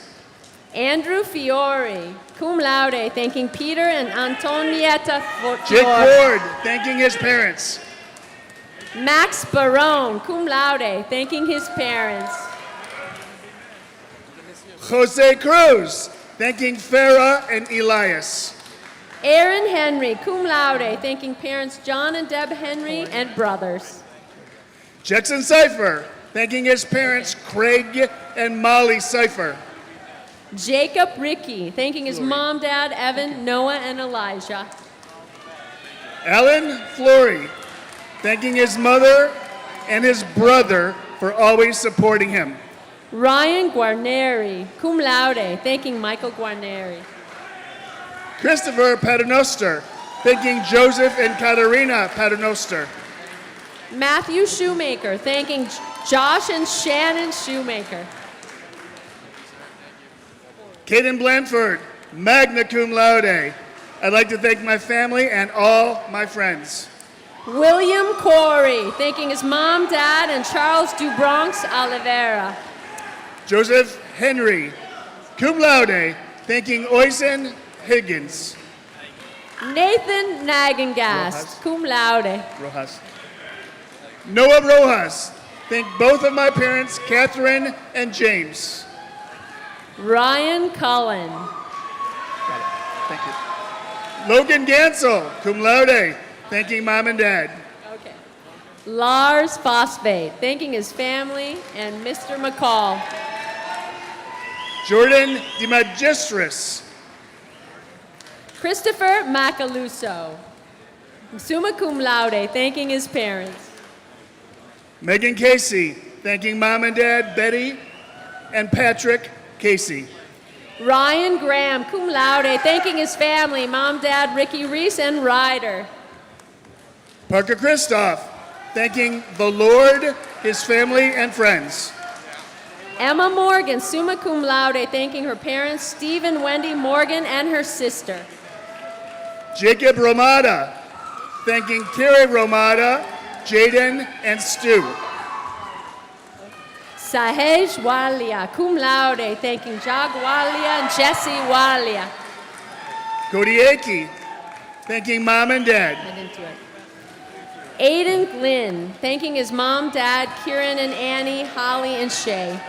Andrew Fiore, cum laude, thanking Peter and Antonietta Jake Fiore. Ward, thanking his parents. Max Barone, cum laude, thanking his parents. Jose Cruz, thanking Farah and Elias. Aaron Henry, cum laude, thanking parents John and Deb Henry and brothers. Jackson Cipher, thanking his parents Craig and Molly Cipher. Jacob Ricky, thanking his mom, dad, Evan, Noah, and Elijah. Alan Flory, thanking his mother and his brother for always supporting him. Ryan Guarneri, cum laude, thanking Michael Guarneri. Christopher Paternoster, thanking Joseph and Katerina Paternoster. Matthew Shoemaker, thanking Josh and Shannon Shoemaker. Caden Blanford, magna cum laude. I'd like to thank my family and all my friends. William Corey, thanking his mom, dad, and Charles Dubronx Oliveira. Joseph Henry, cum laude, thanking Oisin Higgins. Nathan Nagengast, Rojas. cum laude. Rojas. Noah Rojas, thank both of my parents, Catherine and James. Ryan Cullen. Got it. Thank you. Logan Gansel, cum laude, thanking mom and dad. Okay. Lars Phosphate, thanking his family and Mr. McCall. Jordan De Magistris, Christopher Macaluso, summa cum laude, thanking his parents. Megan Casey, thanking mom and dad, Betty and Patrick Casey. Ryan Graham, cum laude, thanking his family, mom, dad, Ricky Reese, and Ryder. Parker Christoph, thanking the Lord, his family, and friends. Emma Morgan, summa cum laude, thanking her parents, Steve and Wendy Morgan, and her sister. Jacob Romada, thanking Terry Romada, Jaden, and Stu. Sahej Walia, cum laude, thanking Jag Walia and Jesse Walia. Kodiaki, thanking mom and dad. I didn't do it. Aiden Glynn, thanking his mom, dad, Kieran and Annie, Holly and Shay.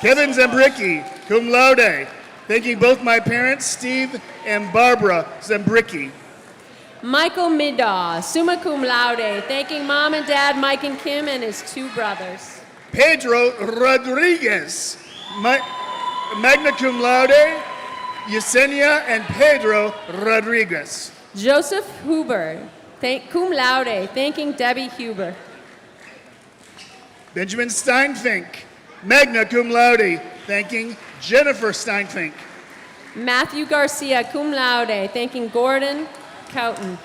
Kevin Zembricki, cum laude, thanking both my parents, Steve and Barbara Zembricki. Michael Midaw, summa cum laude, thanking mom and dad, Mike and Kim, and his two brothers. Pedro Rodriguez, magna cum laude, Yesenia and Pedro Rodriguez. Joseph Huber, cum laude, thanking Debbie Huber. Benjamin Steinfink, magna cum laude, thanking Jennifer Steinfink. Matthew Garcia, cum laude, thanking Gordon Cowton.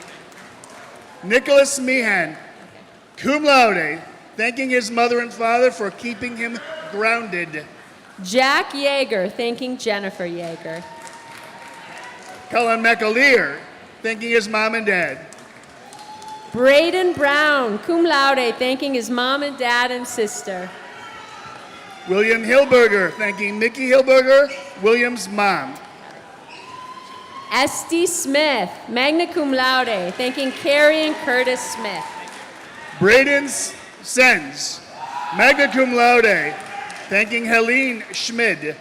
Nicholas Meehan, cum laude, thanking his mother and father for keeping him grounded. Jack Yeager, thanking Jennifer Yeager. Colin McAleer, thanking his mom and dad. Braden Brown, cum laude, thanking his mom and dad and sister. William Hilberger, thanking Mickey Hilberger, William's mom. Esty Smith, magna cum laude, thanking Carrie and Curtis Smith. Braden Sens, magna cum laude, thanking Helene Schmid.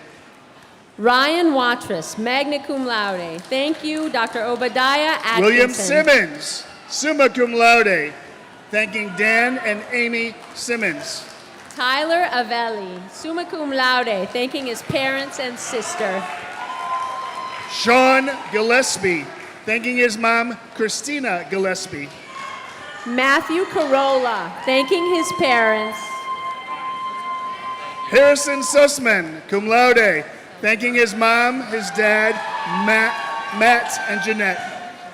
Ryan Watrous, magna cum laude, thank you, Dr. Obadiah Atkinson. William Simmons, summa cum laude, thanking Dan and Amy Simmons. Tyler Avelli, summa cum laude, thanking his parents and sister. Sean Gillespie, thanking his mom, Christina Gillespie. Matthew Carolla, thanking his parents. Harrison Sussman, cum laude, thanking his mom, his dad, Matt and Jeanette.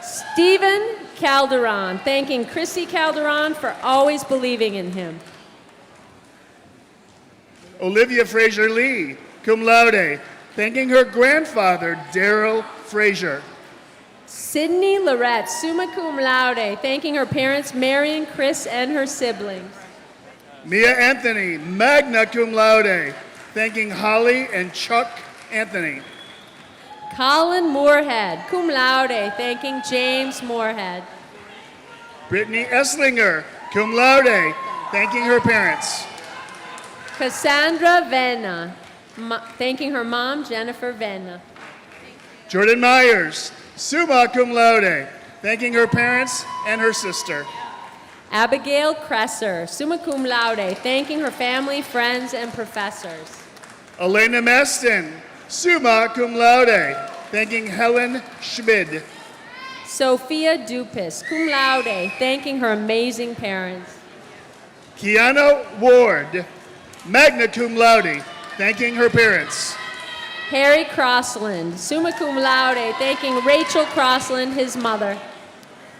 Stephen Calderon, thanking Chrissy Calderon for always believing in him. Olivia Fraser Lee, cum laude, thanking her grandfather, Daryl Fraser. Sydney Lorette, summa cum laude, thanking her parents, Marion, Chris, and her siblings. Mia Anthony, magna cum laude, thanking Holly and Chuck Anthony. Colin Moorhead, cum laude, thanking James Moorhead. Brittany Esslinger, cum laude, thanking her parents. Cassandra Venna, thanking her mom, Jennifer Venna. Jordan Myers, summa cum laude, thanking her parents and her sister. Abigail Cresser, summa cum laude, thanking her family, friends, and professors. Elena Meston, summa cum laude, thanking Helen Schmid. Sophia Dupas, cum laude, thanking her amazing parents. Kiana Ward, magna cum laude, thanking her parents. Harry Crossland, summa cum laude, thanking Rachel Crossland, his mother.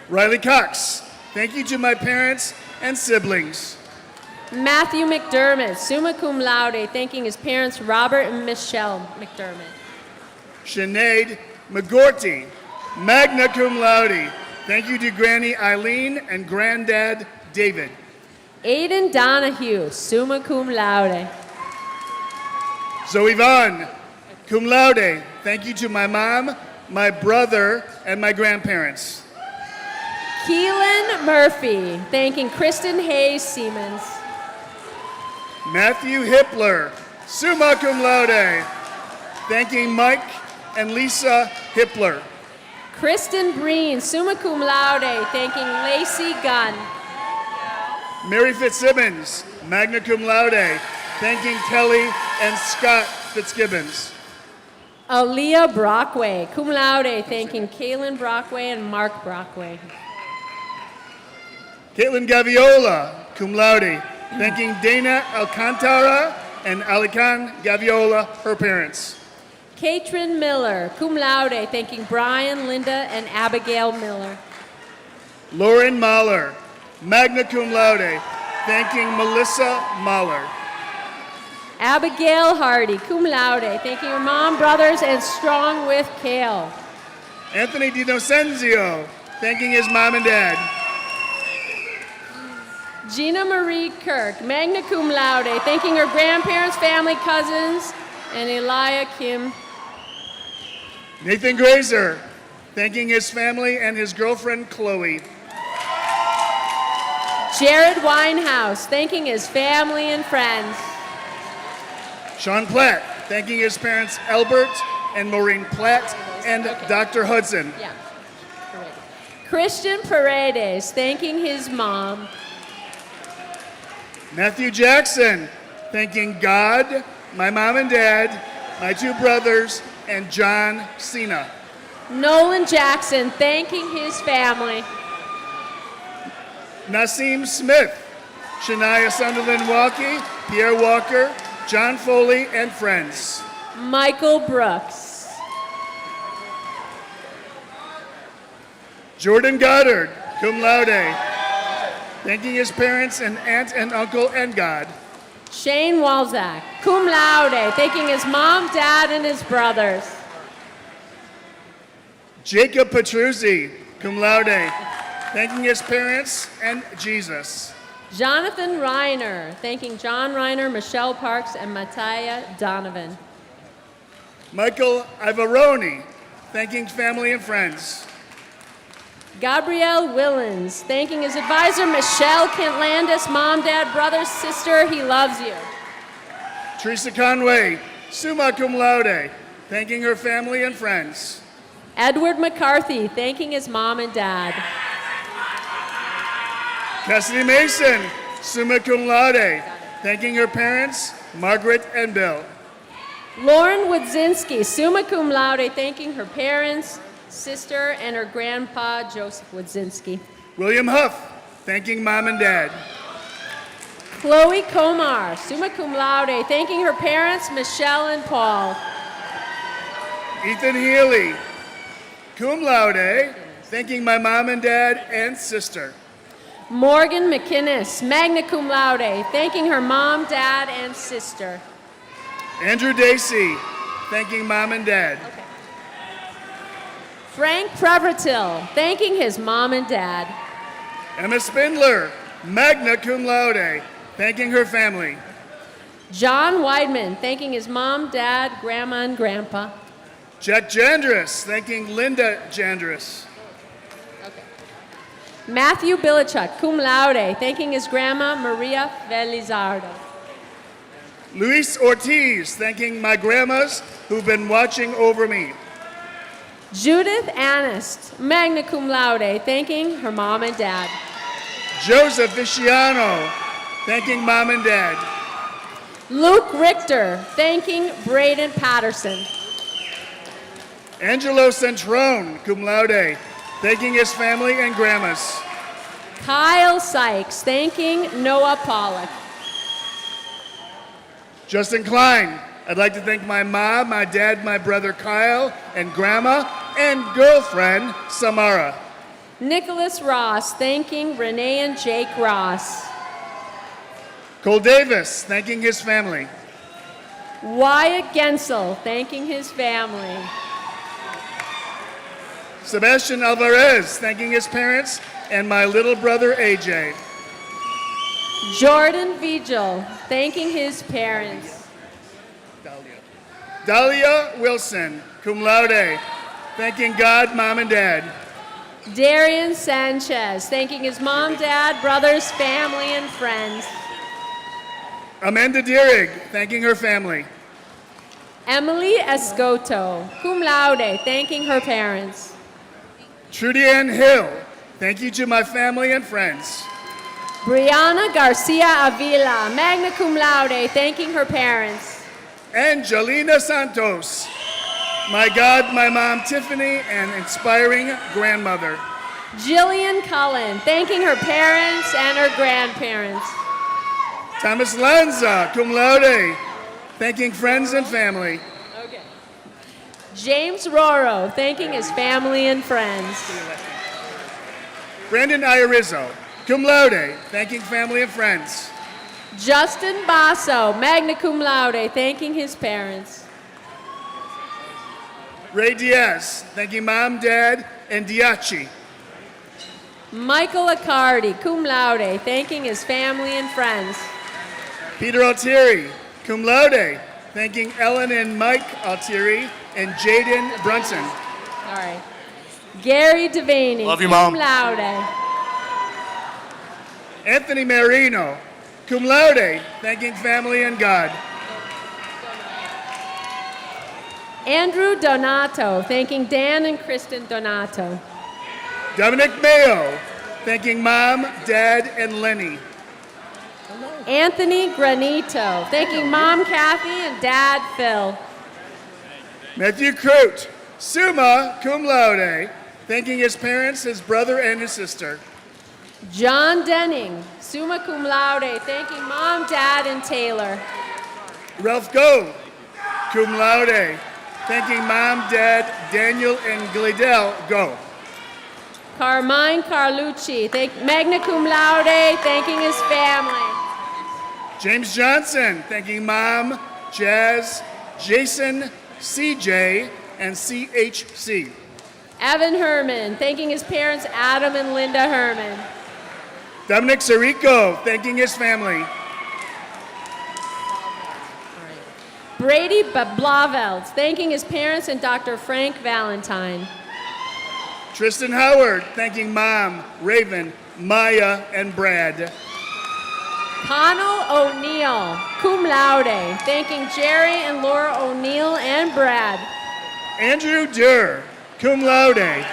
Riley Cox, thank you to my parents and siblings. Matthew McDermott, summa cum laude, thanking his parents, Robert and Michelle McDermott. Sinead McGorty, magna cum laude, Thank you to Granny Eileen and Granddad David. Aiden Donahue, summa cum laude. Zoe Vaughn, cum laude. Thank you to my mom, my brother, and my grandparents. Keelan Murphy, thanking Kristen Hayes Siemens. Matthew Hippler, summa cum laude. Thanking Mike and Lisa Hippler. Kristen Breen, summa cum laude, thanking Lacey Gunn. Mary Fitzsimmons, magna cum laude. Thanking Kelly and Scott Fitzgibbons. Aaliyah Brockway, cum laude, thanking Kaylin Brockway and Mark Brockway. Caitlin Gaviola, cum laude. Thanking Dana Alcantara and Alican Gaviola, her parents. Katrin Miller, cum laude, thanking Brian, Linda, and Abigail Miller. Lauren Mahler, magna cum laude. Thanking Melissa Mahler. Abigail Hardy, cum laude, thanking her mom, brothers, and Strong with Kale. Anthony DiNocenzio, thanking his mom and dad. Gina Marie Kirk, magna cum laude, thanking her grandparents, family, cousins, and Elia Kim. Nathan Grazer, thanking his family and his girlfriend Chloe. Jared Winehouse, thanking his family and friends. Sean Platt, thanking his parents Albert and Maureen Platt and Dr. Hudson. Yeah. Christian Paredes, thanking his mom. Matthew Jackson, thanking God, my mom and dad, my two brothers, and John Cena. Nolan Jackson, thanking his family. Nasim Smith, Shania Sunderland Walkie, Pierre Walker, John Foley, and friends. Michael Brooks. Jordan Goddard, cum laude, thanking his parents and aunt and uncle and God. Shane Walzak, cum laude, thanking his mom, dad, and his brothers. Jacob Petruzzi, cum laude, thanking his parents and Jesus. Jonathan Reiner, thanking John Reiner, Michelle Parks, and Mattia Donovan. Michael Ivaroni, thanking family and friends. Gabrielle Willens, thanking his advisor, Michelle Kentlandis, mom, dad, brother, sister, he loves you. Teresa Conway, summa cum laude, thanking her family and friends. Edward McCarthy, thanking his mom and dad. Cassidy Mason, summa cum laude, thanking her parents, Margaret and Bill. Lauren Wodzinski, summa cum laude, thanking her parents, sister, and her grandpa, Joseph Wodzinski. William Huff, thanking mom and dad. Chloe Komar, summa cum laude, thanking her parents, Michelle and Paul. Ethan Healy, cum laude, thanking my mom and dad and sister. Morgan McInnes, magna cum laude, thanking her mom, dad, and sister. Andrew Dacey, thanking mom and dad. Okay. Frank Prevertil, thanking his mom and dad. Emma Spindler, magna cum laude, thanking her family. John Weidman, thanking his mom, dad, grandma, and grandpa. Jack Jandris, thanking Linda Jandris. Matthew Bilichuk, cum laude, thanking his grandma, Maria Felizardo. Luis Ortiz, thanking my grandmas who've been watching over me. Judith Anist, magna cum laude, thanking her mom and dad. Joseph Viciano, thanking mom and dad. Luke Richter, thanking Braden Patterson. Angelo Centrone, cum laude, thanking his family and grandmas. Kyle Sykes, thanking Noah Pollock. Justin Klein, I'd like to thank my mom, my dad, my brother Kyle, and grandma, and girlfriend Samara. Nicholas Ross, thanking Renee and Jake Ross. Cole Davis, thanking his family. Wyatt Gensel, thanking his family. Sebastian Alvarez, thanking his parents and my little brother AJ. Jordan Vigil, thanking his parents. Dahlia Wilson, cum laude, thanking God, mom, and dad. Darian Sanchez, thanking his mom, dad, brothers, family, and friends. Amanda Dierig, thanking her family. Emily Escoto, cum laude, thanking her parents. Trudy Ann Hill, thank you to my family and friends. Brianna Garcia Avila, magna cum laude, thanking her parents. Angelina Santos, my God, my mom Tiffany, and inspiring grandmother. Jillian Cullen, thanking her parents and her grandparents. Thomas Lanza, cum laude, thanking friends and family. Okay. James Roro, thanking his family and friends. Brandon Irizzo, cum laude, thanking family and friends. Justin Basso, magna cum laude, thanking his parents. Ray Diaz, thanking mom, dad, and Diachi. Michael Accardi, cum laude, thanking his family and friends. Peter Altieri, cum laude, thanking Ellen and Mike Altieri and Jaden Brunson. All right. Gary Devaney, Love you, Mom. cum laude. Anthony Marino, cum laude, thanking family and God. Andrew Donato, thanking Dan and Kristen Donato. Dominic Mayo, thanking mom, dad, and Lenny. Anthony Granito, thanking Mom Kathy and Dad Phil. Matthew Crute, summa cum laude, thanking his parents, his brother, and his sister. John Denning, summa cum laude, thanking Mom, Dad, and Taylor. Ralph Go, cum laude, thanking mom, dad, Daniel, and Glidell Go. Carmine Carlucci, magna cum laude, thanking his family. James Johnson, thanking mom, Jazz, Jason, CJ, and CHC. Evan Herman, thanking his parents Adam and Linda Herman. Dominic Sirico, thanking his family. Brady Blavelt, thanking his parents and Dr. Frank Valentine. Tristan Howard, thanking mom, Raven, Maya, and Brad. Connell O'Neill, cum laude, thanking Jerry and Laura O'Neill and Brad. Andrew Durr, cum laude,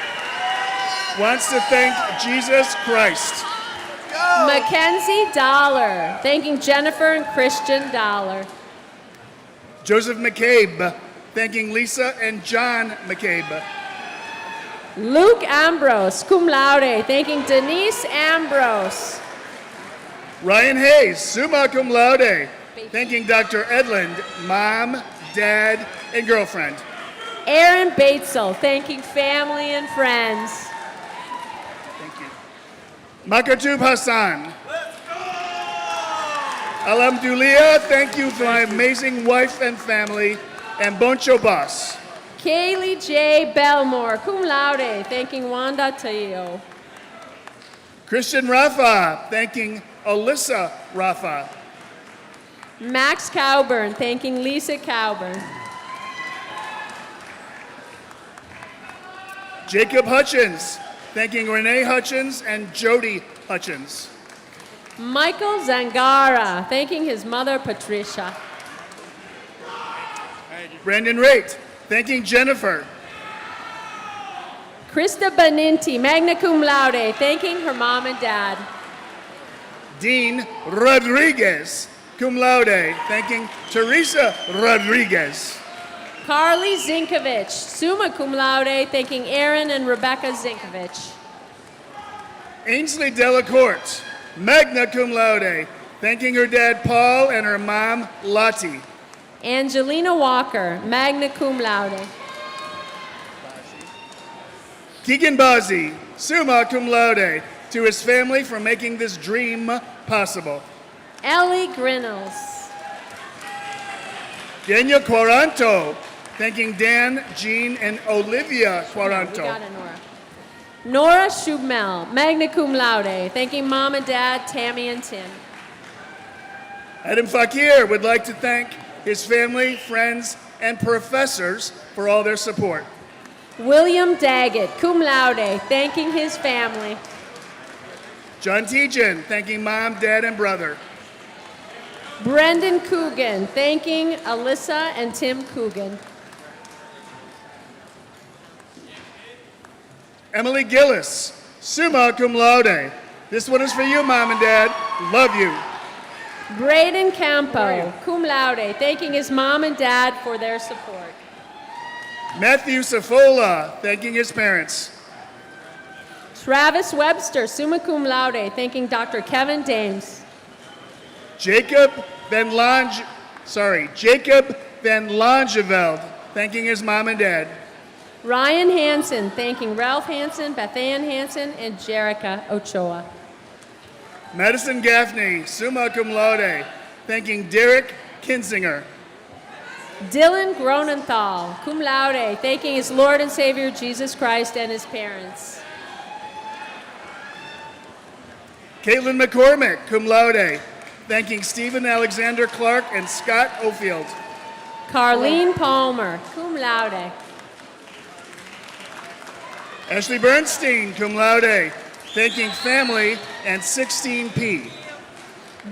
wants to thank Jesus Christ. Mackenzie Dollar, thanking Jennifer and Christian Dollar. Joseph McCabe, thanking Lisa and John McCabe. Luke Ambrose, cum laude, thanking Denise Ambrose. Ryan Hayes, summa cum laude, thanking Dr. Edlund, mom, dad, and girlfriend. Aaron Batesel, thanking family and friends. Thank you. Makatub Hassan. Alhamdulillah, thank you for my amazing wife and family, and Boncho Boss. Kaylee J. Belmore, cum laude, thanking Wanda Teo. Christian Rafa, thanking Alyssa Rafa. Max Cowburn, thanking Lisa Cowburn. Jacob Hutchins, thanking Renee Hutchins and Jody Hutchins. Michael Zangara, thanking his mother Patricia. Brandon Raitt, thanking Jennifer. Krista Beninti, magna cum laude, thanking her mom and dad. Dean Rodriguez, cum laude, thanking Teresa Rodriguez. Carly Zinkovich, summa cum laude, thanking Aaron and Rebecca Zinkovich. Ainsley Delacourt, magna cum laude, thanking her dad Paul and her mom Lottie. Angelina Walker, magna cum laude. Keegan Bazzi, summa cum laude, to his family for making this dream possible. Ellie Grinnells. Daniel Quaranto, thanking Dan, Jean, and Olivia We Quaranto. got it, Nora. Nora Schubmel, magna cum laude, thanking Mom and Dad, Tammy and Tim. Adam Fakir would like to thank his family, friends, and professors for all their support. William Daggett, cum laude, thanking his family. John Tejan, thanking mom, dad, and brother. Brendan Coogan, thanking Alyssa and Tim Coogan. Emily Gillis, summa cum laude. This one is for you, mom and dad. Love you. Braden Campo, cum laude, thanking his mom and dad for their support. Matthew Safola, thanking his parents. Travis Webster, summa cum laude, thanking Dr. Kevin Dames. Jacob Van Langeveld, thanking his mom and dad. Ryan Hansen, thanking Ralph Hansen, Beth Ann Hansen, and Jerica Ochoa. Madison Gaffney, summa cum laude, thanking Derek Kinzinger. Dylan Gronenthal, cum laude, thanking his Lord and Savior Jesus Christ and his parents. Caitlin McCormick, cum laude, thanking Stephen Alexander Clark and Scott Ofield. Carlene Palmer, cum laude. Ashley Bernstein, cum laude, thanking family and 16P.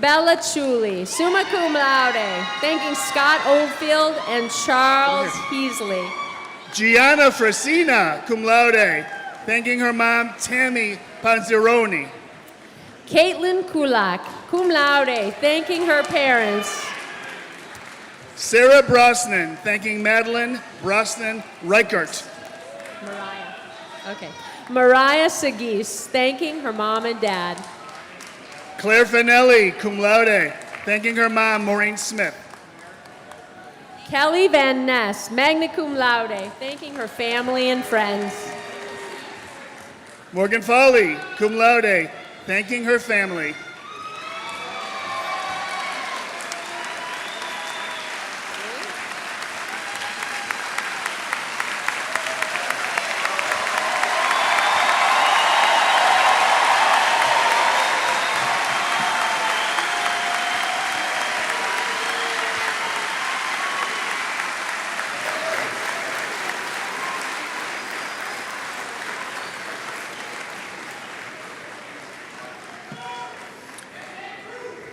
Bella Chuli, summa cum laude, thanking Scott Oldfield and Charles Heasley. Gianna Frasina, cum laude, thanking her mom, Tammy Panzeroni. Caitlin Kulak, cum laude, thanking her parents. Sarah Brosnan, thanking Madeline Brosnan Reichert. Mariah Sagis, thanking her mom and dad. Claire Finelli, cum laude, thanking her mom, Maureen Smith. Kelly Van Ness, magna cum laude, thanking her family and friends. Morgan Foley, cum laude, thanking her family.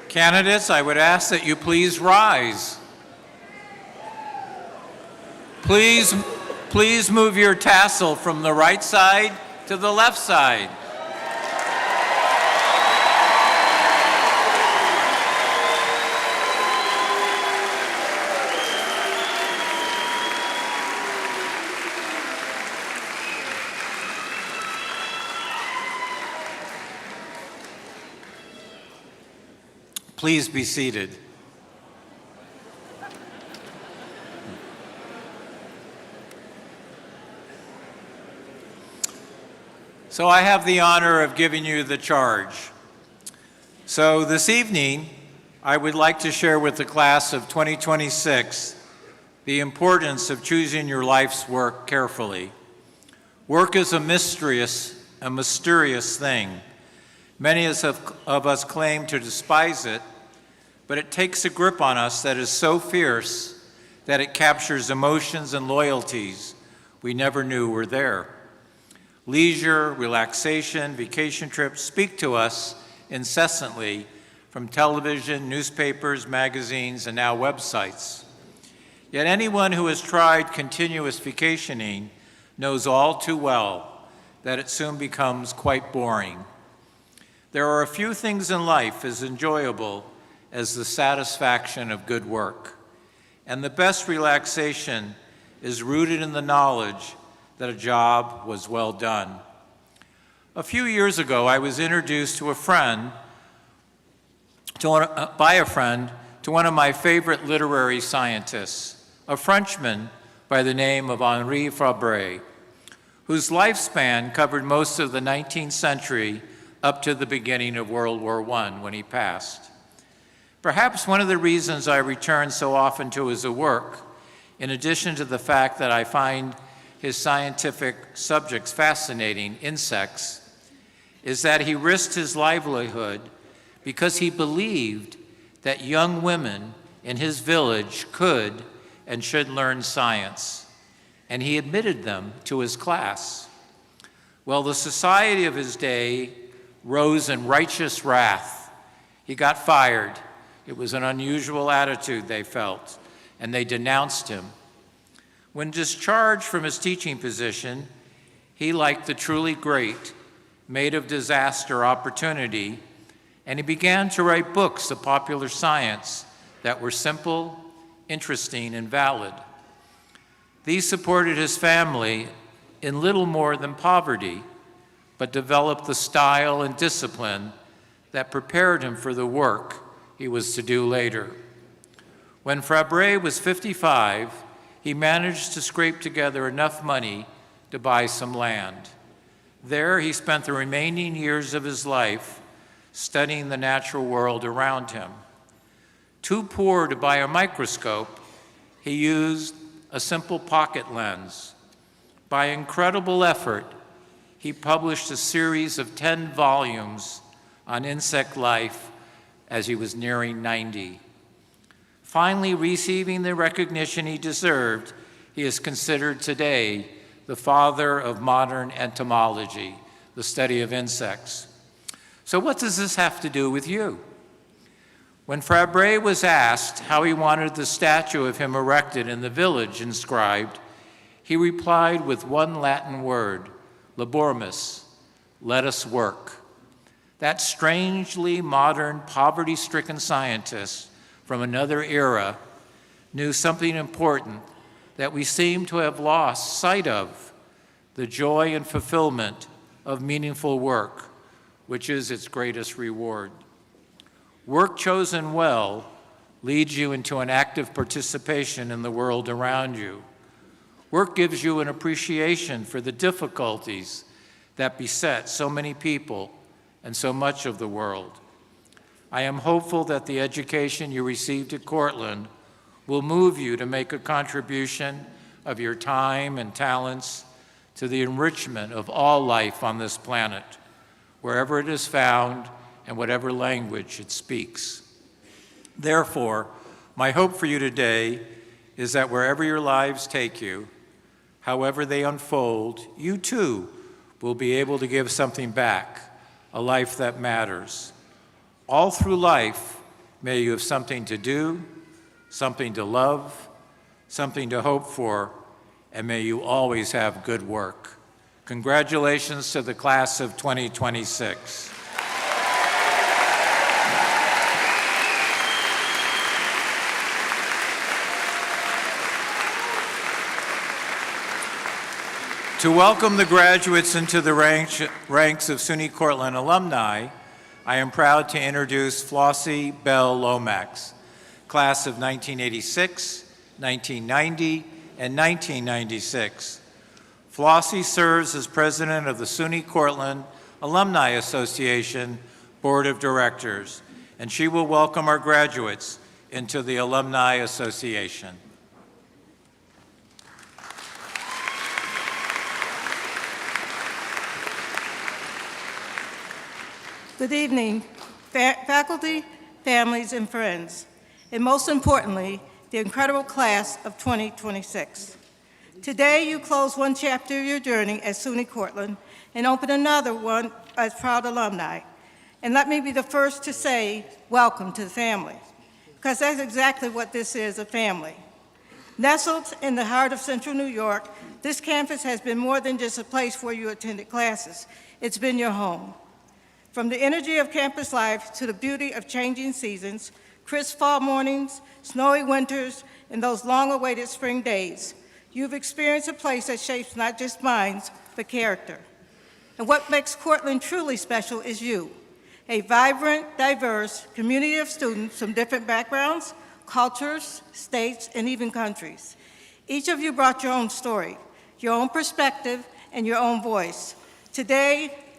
Candidates, I would ask that you please rise. Please move your tassel from the right side to the left side. Please be seated. So I have the honor of giving you the charge. So this evening, I would like to share with the class of 2026 the importance of choosing your life's work carefully. Work is a mysterious thing. Many of us claim to despise it, but it takes a grip on us that is so fierce that it captures emotions and loyalties we never knew were there. Leisure, relaxation, vacation trips speak to us incessantly from television, newspapers, magazines, and now websites. Yet anyone who has tried continuous vacationing knows all too well that it soon becomes quite boring. There are a few things in life as enjoyable as the satisfaction of good work. And the best relaxation is rooted in the knowledge that a job was well done. A few years ago, I was introduced by a friend to one of my favorite literary scientists, a Frenchman by the name of Henri Fabre, whose lifespan covered most of the 19th century up to the beginning of World War I when he passed. Perhaps one of the reasons I return so often to his work in addition to the fact that I find his scientific subjects fascinating, insects, is that he risked his livelihood because he believed that young women in his village could and should learn science, and he admitted them to his class. Well, the society of his day rose in righteous wrath. He got fired. It was an unusual attitude they felt, and they denounced him. When discharged from his teaching position, he, like the truly great, made of disaster opportunity, and he began to write books of popular science that were simple, interesting, and valid. These supported his family in little more than poverty, but developed the style and discipline that prepared him for the work he was to do later. When Fabre was 55, he managed to scrape together enough money to buy some land. There, he spent the remaining years of his life studying the natural world around him. Too poor to buy a microscope, he used a simple pocket lens. By incredible effort, he published a series of 10 volumes on insect life as he was nearing 90. Finally, receiving the recognition he deserved, he is considered today the father of modern entomology, the study of insects. So what does this have to do with you? When Fabre was asked how he wanted the statue of him erected in the village inscribed, he replied with one Latin word, labormus, let us work. That strangely modern, poverty-stricken scientist from another era knew something important that we seem to have lost sight of, the joy and fulfillment of meaningful work, which is its greatest reward. Work chosen well leads you into an active participation in the world around you. Work gives you an appreciation for the difficulties that beset so many people and so much of the world. I am hopeful that the education you received at Cortland will move you to make a contribution of your time and talents to the enrichment of all life on this planet, wherever it is found and whatever language it speaks. Therefore, my hope for you today is that wherever your lives take you, however they unfold, you too will be able to give something back, a life that matters. All through life, may you have something to do, something to love, something to hope for, and may you always have good work. Congratulations to the class of 2026. To welcome the graduates into the ranks of SUNY Cortland alumni, I am proud to introduce Flossie Bell Lomax, class of 1986, 1990, and 1996. Flossie serves as president of the SUNY Cortland Alumni Association Board of Directors, and she will welcome our graduates into the Alumni Association. Good evening, faculty, families, and friends, and most importantly, the incredible class of 2026. Today, you close one chapter of your journey at SUNY Cortland and open another one as proud alumni. And let me be the first to say, welcome to the family, because that's exactly what this is, a family. Nestled in the heart of Central New York, this campus has been more than just a place where you attended classes. It's been your home. From the energy of campus life to the beauty of changing seasons, crisp fall mornings, snowy winters, and those long-awaited spring days, you've experienced a place that shapes not just minds, but character. And what makes Cortland truly special is you, a vibrant, diverse community of students from different backgrounds, cultures, states, and even countries. Each of you brought your own story, your own perspective, and your own voice.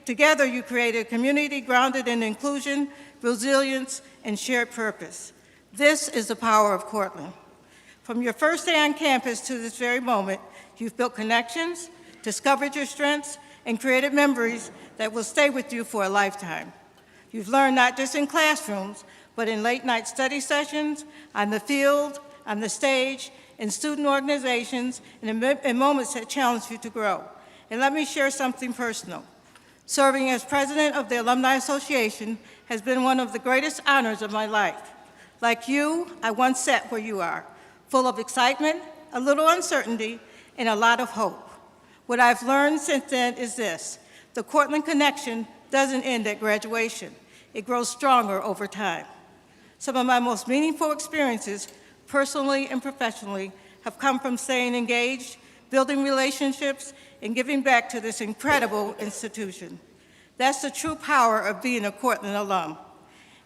Together, you created a community grounded in inclusion, resilience, and shared purpose. This is the power of Cortland. From your first day on campus to this very moment, you've built connections, discovered your strengths, and created memories that will stay with you for a lifetime. You've learned not just in classrooms, but in late-night study sessions, on the field, on the stage, in student organizations, and in moments that challenge you to grow. And let me share something personal. Serving as president of the Alumni Association has been one of the greatest honors of my life. Like you, I once sat where you are, full of excitement, a little uncertainty, and a lot of hope. What I've learned since then is this: the Cortland connection doesn't end at graduation. It grows stronger over time. Some of my most meaningful experiences, personally and professionally, have come from staying engaged, building relationships, and giving back to this incredible institution. That's the true power of being a Cortland alum.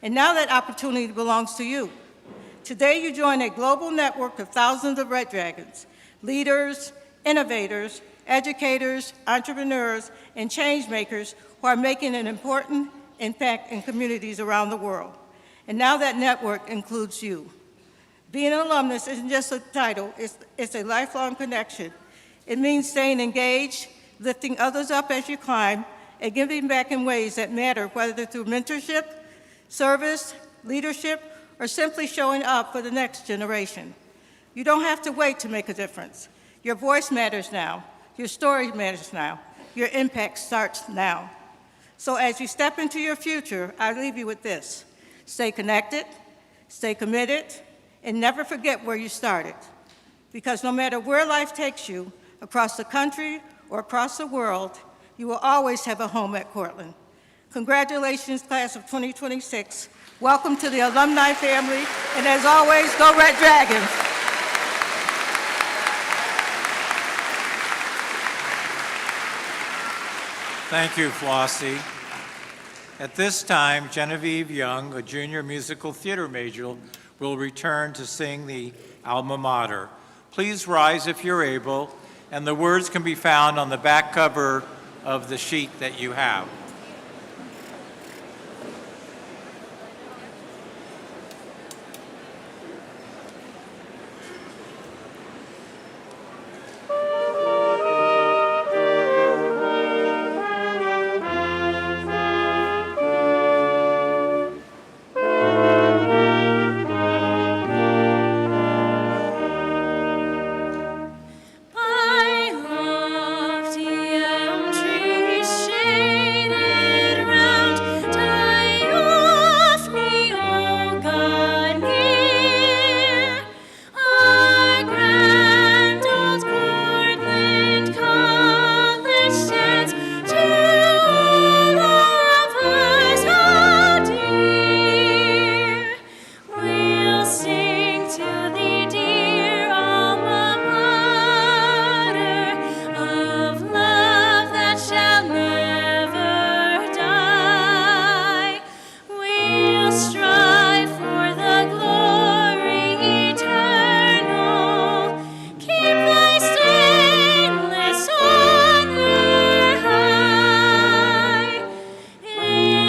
And now that opportunity belongs to you. Today you join a global network of thousands of Red Dragons, leaders, innovators, educators, entrepreneurs, and change makers who are making an important impact in communities around the world. And now that network includes you. Being an alumnus isn't just a title, it's a lifelong connection. It means staying engaged, lifting others up as you climb, and giving back in ways that matter, whether through mentorship, service, leadership, or simply showing up for the next generation. You don't have to wait to make a difference. Your voice matters now. Your story matters now. Your impact starts now. So as you step into your future, I leave you with this: stay connected, stay committed, and never forget where you started. Because no matter where life takes you, across the country or across the world, you will always have a home at Cortland. Congratulations, class of 2026. Welcome to the alumni family, and as always, go Red Dragons. Thank you, Flossie. At this time, Genevieve Young, a junior musical theater major, will return to sing the alma mater. Please rise if you're able, and the words can be found on the back cover of the sheet that you have. By lofty elm trees shaded round, die off me, O God, near. Our grand old Cortland College stands to all of us, how dear. We'll sing to thee, dear alma mater, of love that shall never die. We'll strive for the glory eternal. Keep thy stainless honor high,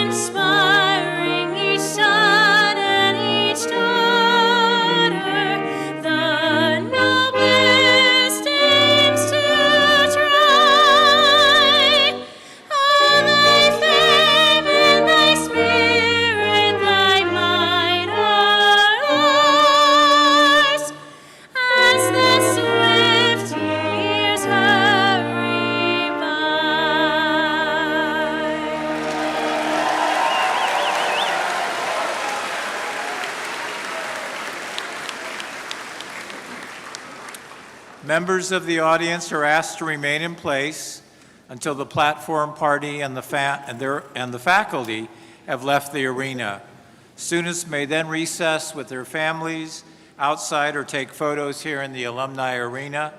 inspiring each son and each daughter, the noblest aims to try. Oh, thy fame and thy spirit, thy might are ours, as the swift years hurry by. Members of the audience are asked to remain in place until the platform party and the faculty have left the arena. Students may then recess with their families outside or take photos here in the alumni arena.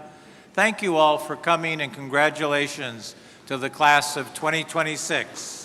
Thank you all for coming, and congratulations to the class of 2026.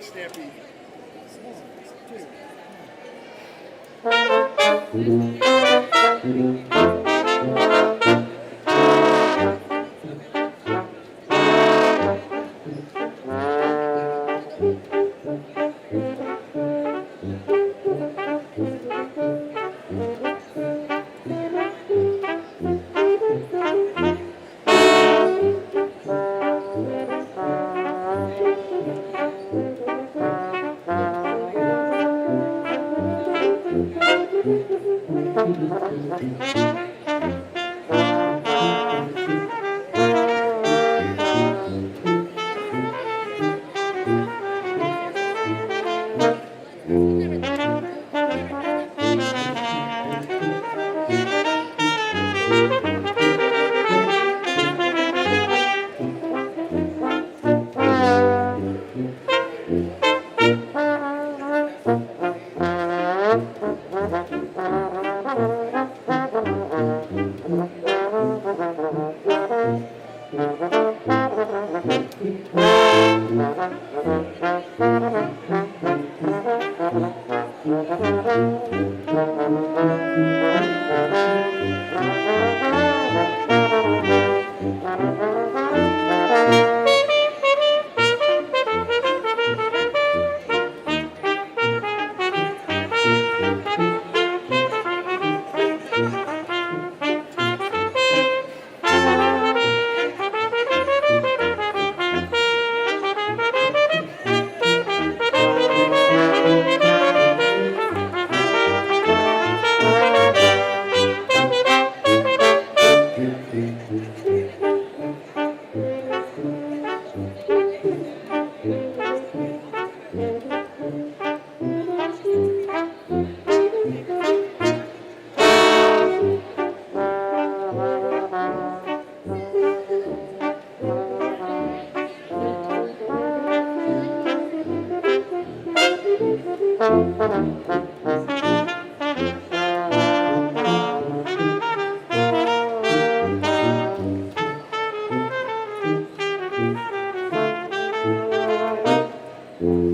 Snappy.